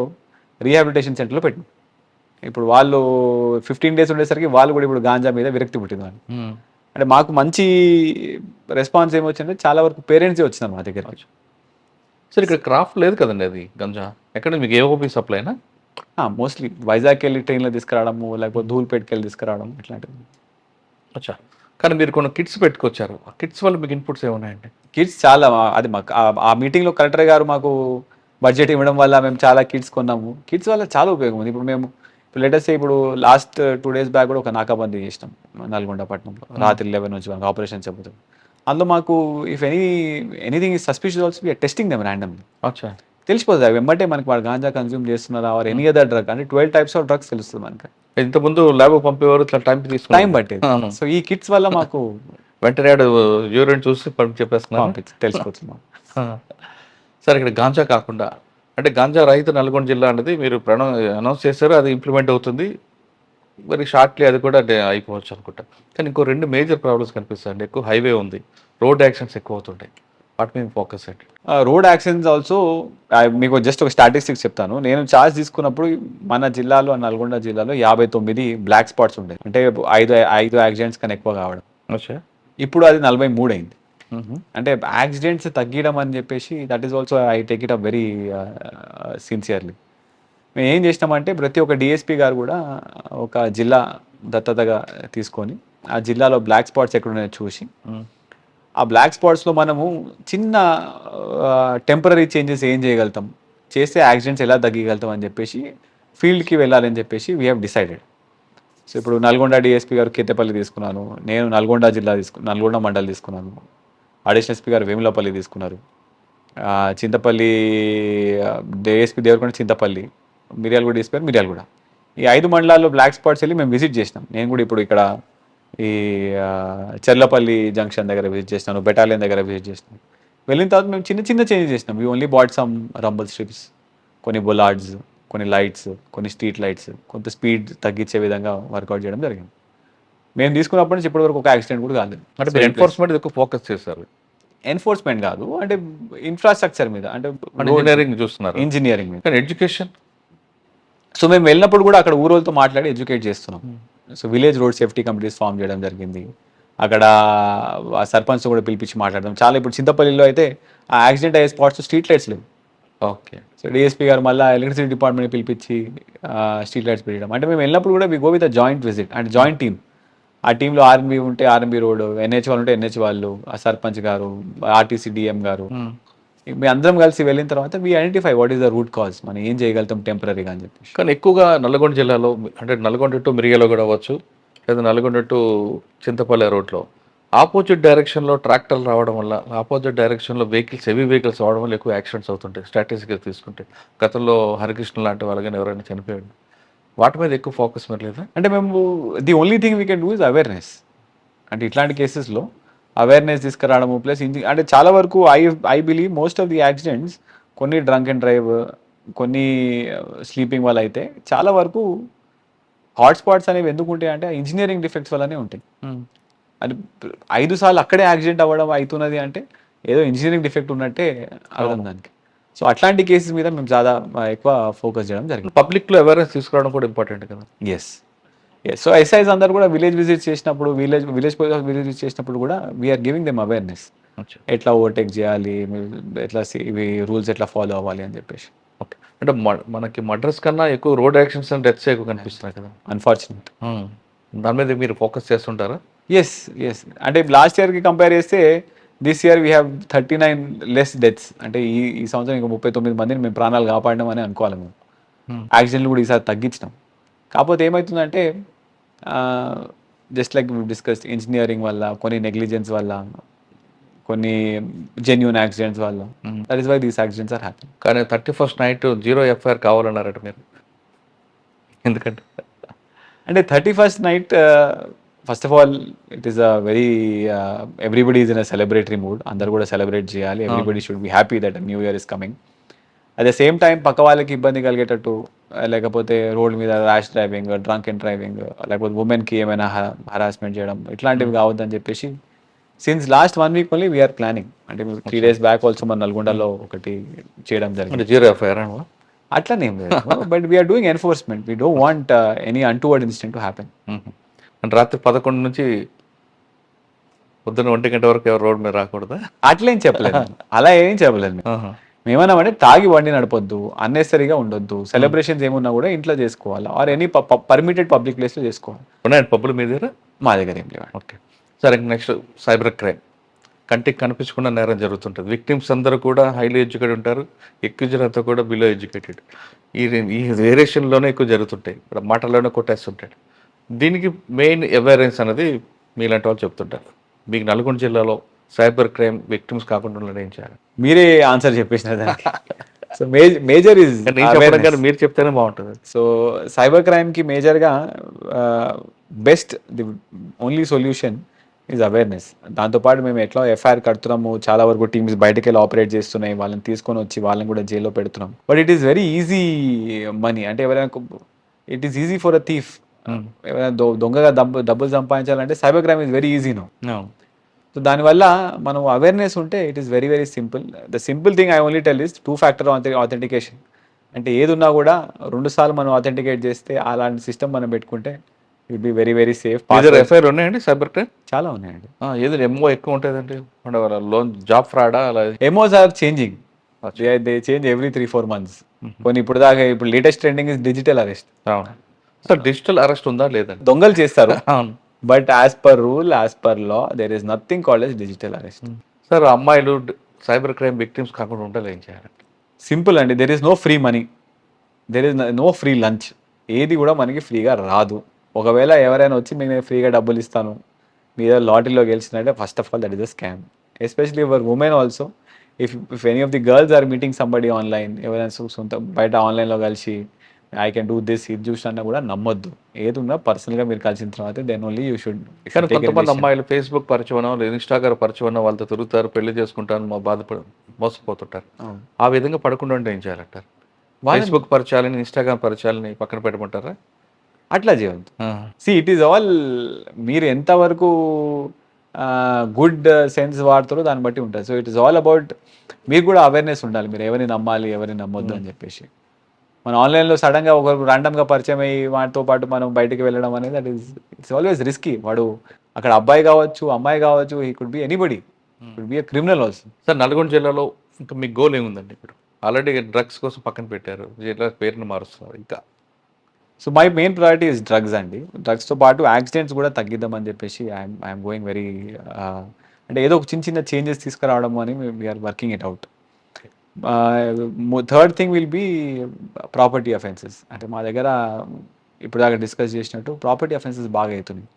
S2: రీహాబిలిటేషన్ సెంటర్లో పెట్టినాం. ఇప్పుడు వాళ్ళు 15 days ఉండేసరికి వాళ్ళు కూడా ఇప్పుడు గాంజా మీద విరక్తి పుట్టింది వాళ్ళు. అంటే మాకు మంచి రెస్పాన్స్ ఏమొచ్చిందంటే చాలా వరకు పేరెంట్సే వచ్చినారు మా దగ్గర.
S1: సరే ఇక్కడ క్రాఫ్ట్ లేదు కదండి అది గంజా, ఎక్కడ మీకు ఏఓపి సప్లైనా?
S2: మోస్ట్లీ వైజాగ్కి వెళ్ళి ట్రైన్లో తీసుకురావడము, లేకపోతే ధూల్పేటకి వెళ్ళి తీసుకురావడం ఇట్లాంటివి.
S1: అచ్చా, కానీ మీరు కొన్ని కిట్స్ పెట్టుకొచ్చారు, ఆ కిట్స్ వల్ల మీకు ఇన్పుట్స్ ఏమున్నాయండి?
S2: కిట్స్ చాలా అది మాకు ఆ మీటింగ్లో కలెక్టర్ గారు మాకు బడ్జెట్ ఇవ్వడం వల్ల మేము చాలా కిట్స్ కొన్నాము. కిట్స్ వల్ల చాలా ఉపయోగం ఉంది. ఇప్పుడు మేము లేటెస్ట్ ఇప్పుడు లాస్ట్ 2 days బ్యాక్ కూడా ఒక నాకాబందీ చేసినాం నల్గొండ పట్టణంలో రాత్రి 11 నుంచి మనకు ఆపరేషన్ చెబుతాం. అందులో మాకు if anything is suspicious also we're testing them randomly.
S1: అచ్చా,
S2: తెలిసిపోతుంది అవి వెంబటే మనకి వాడు గాంజా కన్జ్యూమ్ చేస్తున్నారా ఆర్ ఎనీ అదర్ డ్రగ్ అంటే 12 types ఆఫ్ డ్రగ్స్ తెలుస్తుంది మనకి.
S1: ఇంతకుముందు ల్యాబ్ పంపేవారు ఇట్లా టైం
S2: పట్టేది. సో ఈ కిట్స్ వల్ల మాకు
S1: వెంటనే యూరిన్ చూసి చెప్పేస్తున్నారు,
S2: తెలిసిపోతుంది.
S1: సరే ఇక్కడ గాంజా కాకుండా అంటే గాంజా రహిత నల్గొండ జిల్లా అనేది మీరు అనౌన్స్ చేశారు, అది ఇంప్లిమెంట్ అవుతుంది మరి షార్ట్లీ, అది కూడా అయిపోవచ్చు అనుకుంటా. కానీ ఇంకో 2 మేజర్ ప్రాబ్లమ్స్ కనిపిస్తాయండి. ఎక్కువ హైవే ఉంది, రోడ్ యాక్సిడెంట్స్ ఎక్కువ అవుతుంటాయి, వాటి మీద ఫోకస్ ఏంటి?
S2: రోడ్ యాక్సిడెంట్స్ ఆల్సో మీకు జస్ట్ ఒక స్టాటిస్టిక్స్ చెప్తాను. నేను ఛార్జ్ తీసుకున్నప్పుడు మన జిల్లాలో నల్గొండ జిల్లాలో 59 బ్లాక్ స్పాట్స్ ఉండేవి, అంటే 5 యాక్సిడెంట్స్ కన్నా ఎక్కువ కావడం. ఇప్పుడు అది 43 అయింది. అంటే యాక్సిడెంట్స్ తగ్గడం అని చెప్పేసి that is also I take it up very sincerely. మేము ఏం చేసినామంటే ప్రతి ఒక్క డిఎస్పీ గారు కూడా ఒక జిల్లా దత్తతగా తీసుకొని ఆ జిల్లాలో బ్లాక్ స్పాట్స్ ఎక్కడున్నాయో చూసి ఆ బ్లాక్ స్పాట్స్లో మనము చిన్న టెంపరీ చేంజెస్ ఏం చేయగలుగుతాం, చేస్తే యాక్సిడెంట్స్ ఎలా తగ్గగలుగుతాం అని చెప్పేసి ఫీల్డ్కి వెళ్ళాలని చెప్పేసి వీ హ్యావ్ డిసైడెడ్. సో ఇప్పుడు నల్గొండ డిఎస్పీ గారు కేతేపల్లి తీసుకున్నాను, నేను నల్గొండ మండలి తీసుకున్నాను, అడిషనల్ ఎస్పీ గారు వేములపల్లి తీసుకున్నారు, చింతపల్లి డిఎస్పీ దేవరకొండ చింతపల్లి, మిర్యాలగూడ డిఎస్పీ మిర్యాలగూడ. ఈ 5 మండలాల్లో బ్లాక్ స్పాట్స్ వెళ్ళి మేము విజిట్ చేసినాం. నేను కూడా ఇప్పుడు ఇక్కడ ఈ చెర్లపల్లి జంక్షన్ దగ్గర విజిట్ చేసినాను, బెటాలియన్ దగ్గర విజిట్ చేసినాను. వెళ్ళిన తర్వాత మేము చిన్న చిన్న చేంజ్ చేసినాం. We only bat some Rumble strips, కొన్ని బొలార్డ్స్, కొన్ని లైట్స్, కొన్ని స్ట్రీట్ లైట్స్, కొంత స్పీడ్ తగ్గించే విధంగా వర్కౌట్ చేయడం జరిగింది. మేము తీసుకున్నప్పటి నుంచి ఇప్పటి వరకు ఒక యాక్సిడెంట్ కూడా కాలేదు.
S1: అంటే ఎన్ఫోర్స్మెంట్ ఎక్కువ ఫోకస్ చేస్తారు.
S2: ఎన్ఫోర్స్మెంట్ కాదు, అంటే ఇన్ఫ్రాస్ట్రక్చర్ మీద, అంటే
S1: ఇంజనీరింగ్ చూస్తున్నారు,
S2: ఇంజనీరింగ్ మీద.
S1: ఎడ్యుకేషన్.
S2: సో మేము వెళ్ళినప్పుడు కూడా అక్కడ ఊరోళ్ళతో మాట్లాడి ఎడ్యుకేట్ చేస్తున్నాం. So village road safety committees form చేయడం జరిగింది. అక్కడ సర్పంచ్ కూడా పిలిపించి మాట్లాడడం చాలా. ఇప్పుడు చింతపల్లిలో అయితే ఆ యాక్సిడెంట్ అయ్యే స్పాట్స్ స్ట్రీట్ లైట్స్ లేవు.
S1: ఓకే. సో
S2: డిఎస్పీ గారు మళ్ళీ ఎలక్ట్రిసిటీ డిపార్ట్మెంట్ పిలిపించి స్ట్రీట్ లైట్స్ పెట్టడం. అంటే మేము వెళ్ళినప్పుడు కూడా we go with a joint visit అంటే జాయింట్ టీమ్. ఆ టీంలో ఆర్ఎంబీ ఉంటే ఆర్ఎంబీ రోడ్, ఎన్హెచ్ వాళ్ళు ఉంటే ఎన్హెచ్ వాళ్ళు, ఆ సర్పంచ్ గారు, ఆర్టీసీ డిఎం గారు, మేము అందరం కలిసి వెళ్ళిన తర్వాత we identify what is the root cause, మనం ఏం చేయగలుగుతాం టెంపరీగా అని చెప్పి.
S1: కానీ ఎక్కువగా నల్గొండ జిల్లాలో అంటే నల్గొండ టు మిర్యాలగూడ అవ్వచ్చు, లేదా నల్గొండ టు చింతపల్లి రోడ్లో ఆపోజిట్ డైరెక్షన్లో ట్రాక్టర్లు రావడం వల్ల, ఆపోజిట్ డైరెక్షన్లో హెవీ వెహికల్స్ రావడం వల్ల ఎక్కువ యాక్సిడెంట్స్ అవుతుంటాయి. స్ట్రాటజీగా తీసుకుంటే గతంలో హరికృష్ణ లాంటి వాళ్ళని ఎవరైనా చనిపోయాడు, వాటి మీద ఎక్కువ ఫోకస్ మరి లేదా?
S2: అంటే మేము the only thing we can do is awareness. అంటే ఇట్లాంటి కేసెస్లో అవేర్నెస్ తీసుకురావడము, ప్లస్ అంటే చాలా వరకు I believe most of the accidents కొన్ని డ్రంక్ అండ్ డ్రైవ్, కొన్ని స్లీపింగ్ వల్ల అయితే చాలా వరకు హాట్ స్పాట్స్ అనేవి ఎందుకు ఉంటాయి అంటే ఇంజనీరింగ్ డిఫెక్ట్స్ వల్లనే ఉంటాయి. అది 5 సార్లు అక్కడే యాక్సిడెంట్ అవ్వడం అవుతున్నది అంటే ఏదో ఇంజనీరింగ్ డిఫెక్ట్ ఉన్నట్టే అర్థం దానికి. సో అట్లాంటి కేసెస్ మీద మేము చాలా ఎక్కువ ఫోకస్ చేయడం జరిగింది.
S1: పబ్లిక్లో అవేర్నెస్ తీసుకురావడం కూడా ఇంపార్టెంట్ కదా.
S2: ఎస్. సో ఎస్ఐస్ అందరు కూడా విలేజ్ విజిట్ చేసినప్పుడు, విలేజ్ పోలీస్ విజిట్ చేసినప్పుడు కూడా వీఆర్ గివింగ్ దెమ్ అవేర్నెస్, ఎట్లా ఓవర్టేక్ చేయాలి, ఎట్లా ఇవి రూల్స్ ఎట్లా ఫాలో అవ్వాలి అని చెప్పేసి.
S1: ఓకే. అంటే మనకి మర్డర్స్ కన్నా ఎక్కువ రోడ్ యాక్సిడెంట్స్ అండ్ డెత్స్ ఎక్కువ కనిపిస్తున్నాయి కదా,
S2: అన్ఫార్చునేట్.
S1: దాని మీద మీరు ఫోకస్ చేస్తుంటారా?
S2: ఎస్. అంటే లాస్ట్ ఇయర్కి కంపేర్ చేస్తే this year we have 39 less deaths. అంటే ఈ సంవత్సరం ఇంకా 39 మందిని మేము ప్రాణాలు కాపాడడం అని అనుకోవాలి. మేము యాక్సిడెంట్లు కూడా ఈసారి తగ్గించినాం. కాకపోతే ఏమవుతుందంటే జస్ట్ లైక్ డిస్కస్ ఇంజనీరింగ్ వల్ల, కొన్ని నెగ్లిజెన్స్ వల్ల, కొన్ని జెన్యూన్ యాక్సిడెంట్స్ వల్ల, that is why these accidents are happening.
S1: కానీ 31st నైట్ 0 FIR కావాలన్నారట మీరు, ఎందుకంటే
S2: అంటే 31st night first of all it is a very everybody is in a celebratory mood. అందరు కూడా సెలబ్రేట్ చేయాలి. Everybody should be happy that new year is coming. At the same time పక్క వాళ్ళకి ఇబ్బంది కలిగేటట్టు లేకపోతే రోడ్ మీద rash driving, drunk and driving, లేకపోతే ఉమెన్కి ఏమైనా హరాస్మెంట్ చేయడం ఇట్లాంటివి కావద్దని చెప్పేసి since last 1 week only we're planning. అంటే 3 days బ్యాక్ ఆల్సో మన నల్గొండలో ఒకటి చేయడం జరిగింది.
S1: జీరో ఎఫ్ఐఆర్ అని
S2: అట్లనేం లేదు, but we're doing enforcement. We don't want any untoward incident to happen.
S1: అంటే రాత్రి 11 నుంచి పొద్దున్న 1 గంట వరకు ఎవరు రోడ్ మీద రాకూడదా?
S2: అట్లేం చెప్పలేదు, అలా ఏం చెప్పలేదు. మేమేమన్నామంటే తాగి బండి నడపొద్దు, అన్నెసరీగా ఉండొద్దు, సెలబ్రేషన్స్ ఏమున్నా కూడా ఇంట్లో చేసుకోవాలి, ఆర్ ఎనీ పర్మిటెడ్ పబ్లిక్ ప్లేస్లో చేసుకోవాలి.
S1: ఉన్నాయండి పబ్బులు మీ దగ్గర?
S2: మా దగ్గర ఏం లేవు.
S1: ఓకే సరే, నెక్స్ట్ సైబర్ క్రైమ్. కంటికి కనిపించకుండా నేరం జరుగుతుంటుంది. విక్టిమ్స్ అందరూ కూడా హైలీ ఎడ్యుకేటెడ్ ఉంటారు, ఎక్యూజర్ అంతా కూడా బిలో ఎడ్యుకేటెడ్. ఈ వేరియేషన్లోనే ఎక్కువ జరుగుతుంటాయి. ఇప్పుడు మాటల్లోనే కొట్టేస్తుంటాడు. దీనికి మెయిన్ అవేర్నెస్ అనేది మీలాంటి వాళ్ళు చెప్తుంటారు. మీకు నల్గొండ జిల్లాలో సైబర్ క్రైమ్ విక్టిమ్స్ కాకుండా ఉండడం ఏం చేయాలి?
S2: మీరే ఆన్సర్ చెప్పేసిన దానికి. సో మేజర్ ఇస్
S1: మీరు చెప్తేనే బాగుంటుంది.
S2: సో సైబర్ క్రైమ్కి మేజర్గా best the only solution is awareness. దాంతోపాటు మేము ఎట్లా ఎఫ్ఐఆర్ కడుతున్నాము, చాలా వరకు టీమ్స్ బయటకు వెళ్ళి ఆపరేట్ చేస్తున్నాయి, వాళ్ళని తీసుకొని వచ్చి వాళ్ళని కూడా జైల్లో పెడుతున్నాం. But it is very easy money. అంటే ఎవరైనా it is easy for a thief. ఎవరైనా దొంగగా డబ్బులు సంపాదించాలంటే cyber crime is very easy no. So దానివల్ల మనం అవేర్నెస్ ఉంటే it is very very simple. The simple thing I only tell is 2-factor authentication. అంటే ఏది ఉన్నా కూడా 2 సార్లు మనం ఆథెంటికేట్ చేస్తే అలాంటి సిస్టమ్ మనం పెట్టుకుంటే it be very very safe.
S1: FIR ఉన్నాయండి సైబర్ క్రైమ్?
S2: చాలా ఉన్నాయండి.
S1: ఏదో ఎంఓ ఎక్కువ ఉంటుందండి. లోన్ జాబ్ ఫ్రాడా అలా?
S2: MOs are changing, they change every 3-4 months. కొన్ని ఇప్పుడు దాకా ఇప్పుడు latest trending is digital arrest.
S1: Sir digital arrest ఉందా లేదండి?
S2: దొంగలు చేస్తారు, but as per rule, as per law, there is nothing called as digital arrest.
S1: Sir అమ్మాయిలు సైబర్ క్రైమ్ విక్టిమ్స్ కాకుండా ఉండాలి, ఏం చేయాలి?
S2: సింపుల్ అండి. There is no free money, there is no free lunch. ఏది కూడా మనకి ఫ్రీగా రాదు. ఒకవేళ ఎవరైనా వచ్చి నేను ఫ్రీగా డబ్బులు ఇస్తాను, మీద లాటరీలో గెలిచినట్టే, first of all that is a scam. Especially for women also. If any of the girls are meeting somebody online, ఎవరైనా సొంత బయట ఆన్లైన్లో కలిసి ఐ కెన్ డూ దిస్, ఇది చూసినా కూడా నమ్మొద్దు. ఏది ఉన్నా పర్సనల్గా మీరు కలిసిన తర్వాత దెన్ ఓన్లీ యూ షుడ్.
S1: కానీ కొంతమంది అమ్మాయిలు ఫేస్బుక్ పరిచయం లేదా ఇన్స్టాగ్రామ్ పరిచయం వాళ్ళతో తిరుగుతారు, పెళ్లి చేసుకుంటారు, మోసపోతుంటారు. ఆ విధంగా పడకుండా ఉంటే ఏం చేయాలంటారు? ఫేస్బుక్ పరిచయాలని, ఇన్స్టాగ్రామ్ పరిచయాలని పక్కన పెట్టమంటారా?
S2: అట్లా చేయవద్దు. సి ఇట్ ఈస్ ఆల్ మీరు ఎంతవరకు గుడ్ సెన్స్ వాడతారో దాన్ని బట్టి ఉంటుంది. So it is all about మీకు కూడా అవేర్నెస్ ఉండాలి, మీరు ఎవరిని నమ్మాలి, ఎవరిని నమ్మొద్దు అని చెప్పేసి. మన ఆన్లైన్లో సడన్గా ఒకరు ర్యాండమ్గా పరిచయం అయ్యి వాటితో పాటు మనం బయటకు వెళ్ళడం అనేది that is it's always risky. వాడు అక్కడ అబ్బాయి కావచ్చు, అమ్మాయి కావచ్చు, he could be anybody, could be a criminal also.
S1: Sir Nalgonda జిల్లాలో ఇంకా మీ గోల్ ఏముందండి? ఇప్పుడు ఆల్రెడీ డ్రగ్స్ కోసం పక్కన పెట్టారు, జిల్లా పేరుని మారుస్తున్నారు ఇంకా.
S2: So my main priority is drugs అండి. డ్రగ్స్తో పాటు యాక్సిడెంట్స్ కూడా తగ్గిద్దామని చెప్పేసి ఐఎమ్ గోయింగ్ వెరీ అంటే ఏదో ఒక చిన్న చిన్న చేంజెస్ తీసుకురావడం అని we are working it out. Third thing will be property offences. అంటే మా దగ్గర ఇప్పుడు దాకా డిస్కస్ చేసినట్టు ప్రాపర్టీ అఫెన్సెస్ బాగా అవుతున్నాయి,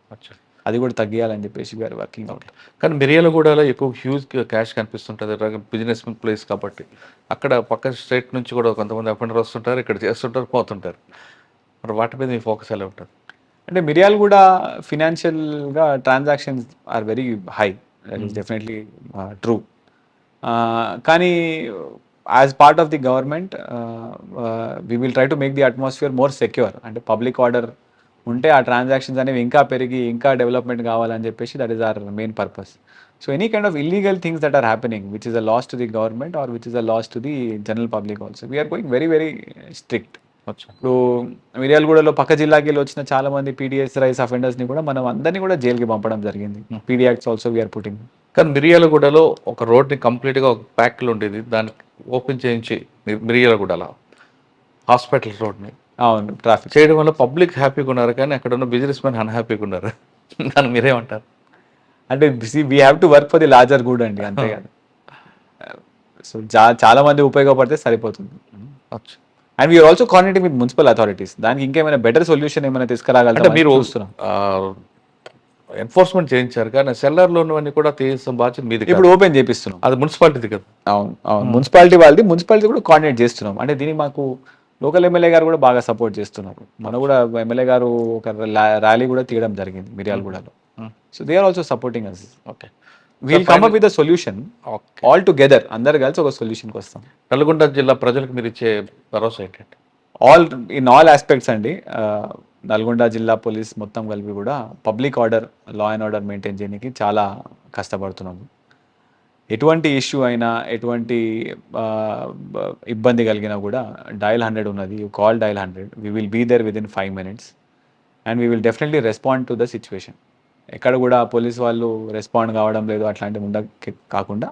S2: అది కూడా తగ్గియాలని చెప్పేసి వీఆర్ వర్కింగ్ అవుట్.
S1: కానీ మిర్యాలగూడలో ఎక్కువ హ్యూజ్ క్యాష్ కనిపిస్తుంటుంది, బిజినెస్ ప్లేస్ కాబట్టి. అక్కడ పక్క స్టేట్ నుంచి కూడా కొంతమంది అఫెండర్ వస్తుంటారు, ఇక్కడ చేస్తుంటారు, పోతుంటారు. మరి వాటి మీద మీ ఫోకస్ ఎలా ఉంటుంది?
S2: అంటే మిర్యాలగూడ ఫినాన్షియల్గా transactions are very high, that is definitely true. కానీ as part of the government we will try to make the atmosphere more secure. అంటే పబ్లిక్ ఆర్డర్ ఉంటే ఆ ట్రాన్సాక్షన్స్ అనేవి ఇంకా పెరిగి ఇంకా డెవలప్మెంట్ కావాలని చెప్పేసి that is our main purpose. So any kind of illegal things that are happening which is a loss to the government or which is a loss to the general public also, we are going very very strict. ఇప్పుడు మిర్యాలగూడలో పక్క జిల్లాకి వెళ్ళి వచ్చిన చాలా మంది PDS rice అఫెండర్స్ని కూడా మనం అందరినీ కూడా జైలుకి పంపడం జరిగింది. PD acts also we are putting.
S1: కానీ మిర్యాలగూడలో ఒక రోడ్ని కంప్లీట్గా ఒక ప్యాక్లో ఉండేది, దాన్ని ఓపెన్ చేయించి మిర్యాలగూడలో హాస్పిటల్ రోడ్ని
S2: అవును ట్రాఫిక్
S1: చేయడం వల్ల పబ్లిక్ హ్యాపీగా ఉన్నారు, కానీ అక్కడ ఉన్న బిజినెస్ మ్యాన్ అన్హ్యాపీగా ఉన్నారు. దాన్ని మీరేమంటారు?
S2: అంటే we have to work for the larger good అండి, అంతే కదా. సో చాలా మంది ఉపయోగపడితే సరిపోతుంది. And we are also coordinating with municipal authorities. దానికి ఇంకేమైనా బెటర్ సొల్యూషన్ ఏమైనా తీసుకురాగలంటే
S1: మీరు ఎన్ఫోర్స్మెంట్ చేయించారు, కానీ సెల్లర్లో ఉన్నవన్నీ కూడా తీసిన బాధ్యత మీది.
S2: ఇప్పుడు ఓపెన్ చేపిస్తున్నాం,
S1: అది మున్సిపాలిటీది కదా.
S2: అవును అవును, మున్సిపాలిటీ వాళ్ళది. మున్సిపాలిటీ కూడా కోఆర్డినేట్ చేస్తున్నాం. అంటే దీనికి మాకు లోకల్ ఎమ్మెల్యే గారు కూడా బాగా సపోర్ట్ చేస్తున్నారు. మన కూడా ఎమ్మెల్యే గారు ఒక ర్యాలీ కూడా తీయడం జరిగింది మిర్యాలగూడలో. So they are also supporting us.
S1: Okay.
S2: We'll come up with a solution
S1: okay.
S2: All together, అందరు కలిసి ఒక సొల్యూషన్కి వస్తాం.
S1: నల్గొండ జిల్లా ప్రజలకు మీరు ఇచ్చే భరోసా ఏంటంటే?
S2: ఆల్ ఆస్పెక్ట్స్ అండి. నల్గొండ జిల్లా పోలీస్ మొత్తం కలిపి కూడా public order, law and order maintain చేయడానికి చాలా కష్టపడుతున్నాము. ఎటువంటి ఇష్యూ అయినా, ఎటువంటి ఇబ్బంది కలిగినా కూడా డయల్ 100 ఉన్నది. You call dial 100, we will be there within 5 minutes and we will definitely respond to the situation. ఎక్కడ కూడా పోలీస్ వాళ్ళు రెస్పాండ్ కావడం లేదు అట్లాంటివి కాకుండా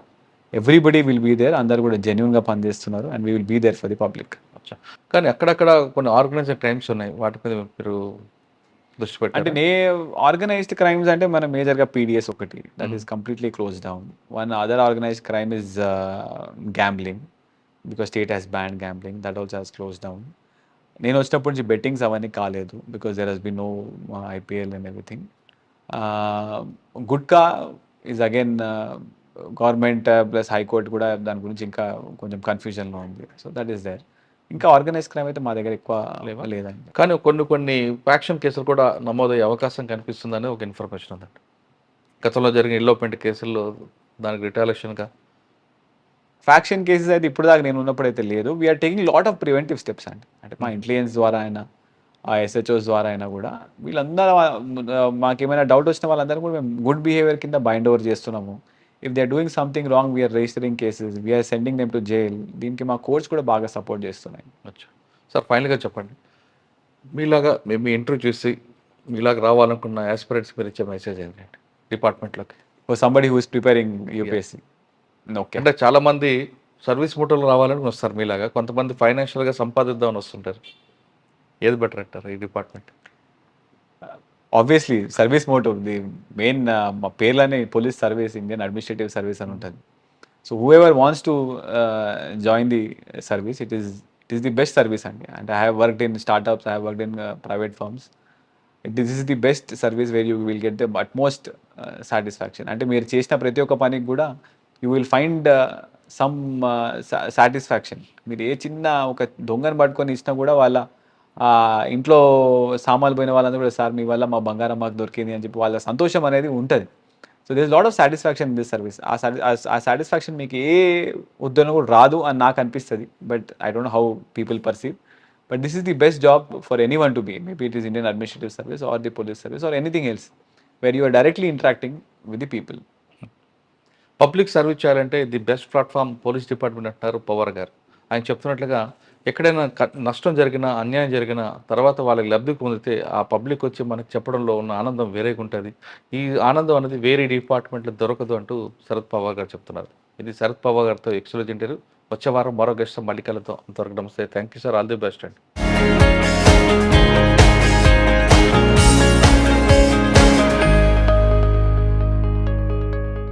S2: ఎవ్రీబడి విల్ బీ దేర్, అందరు కూడా జెన్యున్గా పనిచేస్తున్నారు and we will be there for the public.
S1: అచ్చా. కానీ అక్కడక్కడ కొన్ని ఆర్గనైజ్డ్ క్రైమ్స్ ఉన్నాయి, వాటి మీద మీరు దృష్టి
S2: అంటే
S1: పెట్టారు?
S2: ఆర్గనైజ్డ్ క్రైమ్స్ అంటే మన మేజర్గా పీడిఎస్ ఒకటి, that is completely close down. One other organised crime is gambling, because state has ban gambling, that also has close down. నేను వచ్చినప్పటి నుంచి బెట్టింగ్స్ అవన్నీ కాలేదు, because there has be no IPL and everything. Gutka is again government plus high court కూడా దాని గురించి ఇంకా కొంచెం కన్ఫ్యూజన్లో ఉంది. So that is there. ఇంకా ఆర్గనైజ్ క్రైమ్ అయితే మా దగ్గర ఎక్కువ లేదండి.
S1: కానీ కొన్ని ఫ్యాక్షన్ కేసులు కూడా నమోదయ్యే అవకాశం కనిపిస్తుందని ఒక ఇన్ఫర్మేషన్ ఉందండి. గతంలో జరిగిన ఎల్లోపెంట్ కేసుల్లో దానికి రిటాలియేషన్గా
S2: ఫ్యాక్షన్ కేసెస్ అయితే ఇప్పుడు దాకా నేను ఉన్నప్పుడు అయితే లేదు. We are taking lot of preventive steps అండి. అంటే మా ఇంటెలిజెన్స్ ద్వారా అయినా, ఆ ఎస్హెచ్ఓస్ ద్వారా అయినా కూడా వీళ్ళందరూ మాకేమైనా డౌట్ వచ్చిన వాళ్ళందరూ కూడా మేము గుడ్ బిహేవియర్ కింద బైండ్ ఓవర్ చేస్తున్నాము. If they are doing something wrong, we are registering cases, we are sending them to jail. దీనికి మా కోర్ట్స్ కూడా బాగా సపోర్ట్ చేస్తున్నాయి.
S1: అచ్చా. సార్, ఫైనల్గా చెప్పండి, మీలాగా మేము మీ ఇంటర్వ్యూ చూసి మీలాగా రావాలనుకున్న యాస్పిరెంట్స్ మీరు ఇచ్చే మెసేజ్ ఏంటంటే డిపార్ట్మెంట్లోకి?
S2: For somebody who is preparing UPSC. Okay.
S1: అంటే చాలామంది సర్వీస్ మోటర్లు రావాలని వస్తారు మీలాగా, కొంతమంది ఫైనాన్షియల్గా సంపాదిద్దామని వస్తుంటారు. ఏది బెటర్ అంటారు ఈ department?
S2: Obviously service motive, the main మా పేర్లోనే police service, Indian administrative service అని ఉంటుంది. So whoever wants to join the service, it is the best service అండి. అంటే I have worked in startups, I have worked in private firms. This is the best service where you will get the utmost satisfaction. అంటే మీరు చేసిన ప్రతి ఒక్క పనికి కూడా you will find some satisfaction. మీరు ఏ చిన్న ఒక దొంగను పట్టుకొని ఇచ్చినా కూడా వాళ్ళ ఇంట్లో సామాన్లు పోయిన వాళ్ళందరూ కూడా, సార్ మీ వల్ల మా బంగారం మాకు దొరికింది అని చెప్పి వాళ్ళ సంతోషం అనేది ఉంటుంది. So this lot of satisfaction in this service. ఆ సాటిస్ఫాక్షన్ మీకు ఏ ఉద్యోగం కూడా రాదు అని నాకు అనిపిస్తుంది. But I don't know how people perceive. But this is the best job for any one to be. Maybe it is Indian administrative service or the police service or anything else where you are directly interacting with the people.
S1: Public service చేయాలంటే the best platform police department అంటున్నారు పవార్ గారు. ఆయన చెప్తున్నట్లుగా ఎక్కడైనా నష్టం జరిగినా, అన్యాయం జరిగినా తర్వాత వాళ్ళకి లబ్ధి పొందితే ఆ పబ్లిక్ వచ్చి మనకు చెప్పడంలో ఉన్న ఆనందం వేరేగా ఉంటుంది. ఈ ఆనందం అనేది వేరే డిపార్ట్మెంట్లో దొరకదు అంటూ శరద్ పవార్ గారు చెప్తున్నారు. ఇది శరద్ పవార్ గారితో ఎక్స్క్లూజివ్ ఇంటర్వ్యూ. వచ్చే వారం మరో గెస్ట్ మళ్ళీ కలుద్దాం. అంతవరకు నమస్తే. Thank you sir. All the best అండి.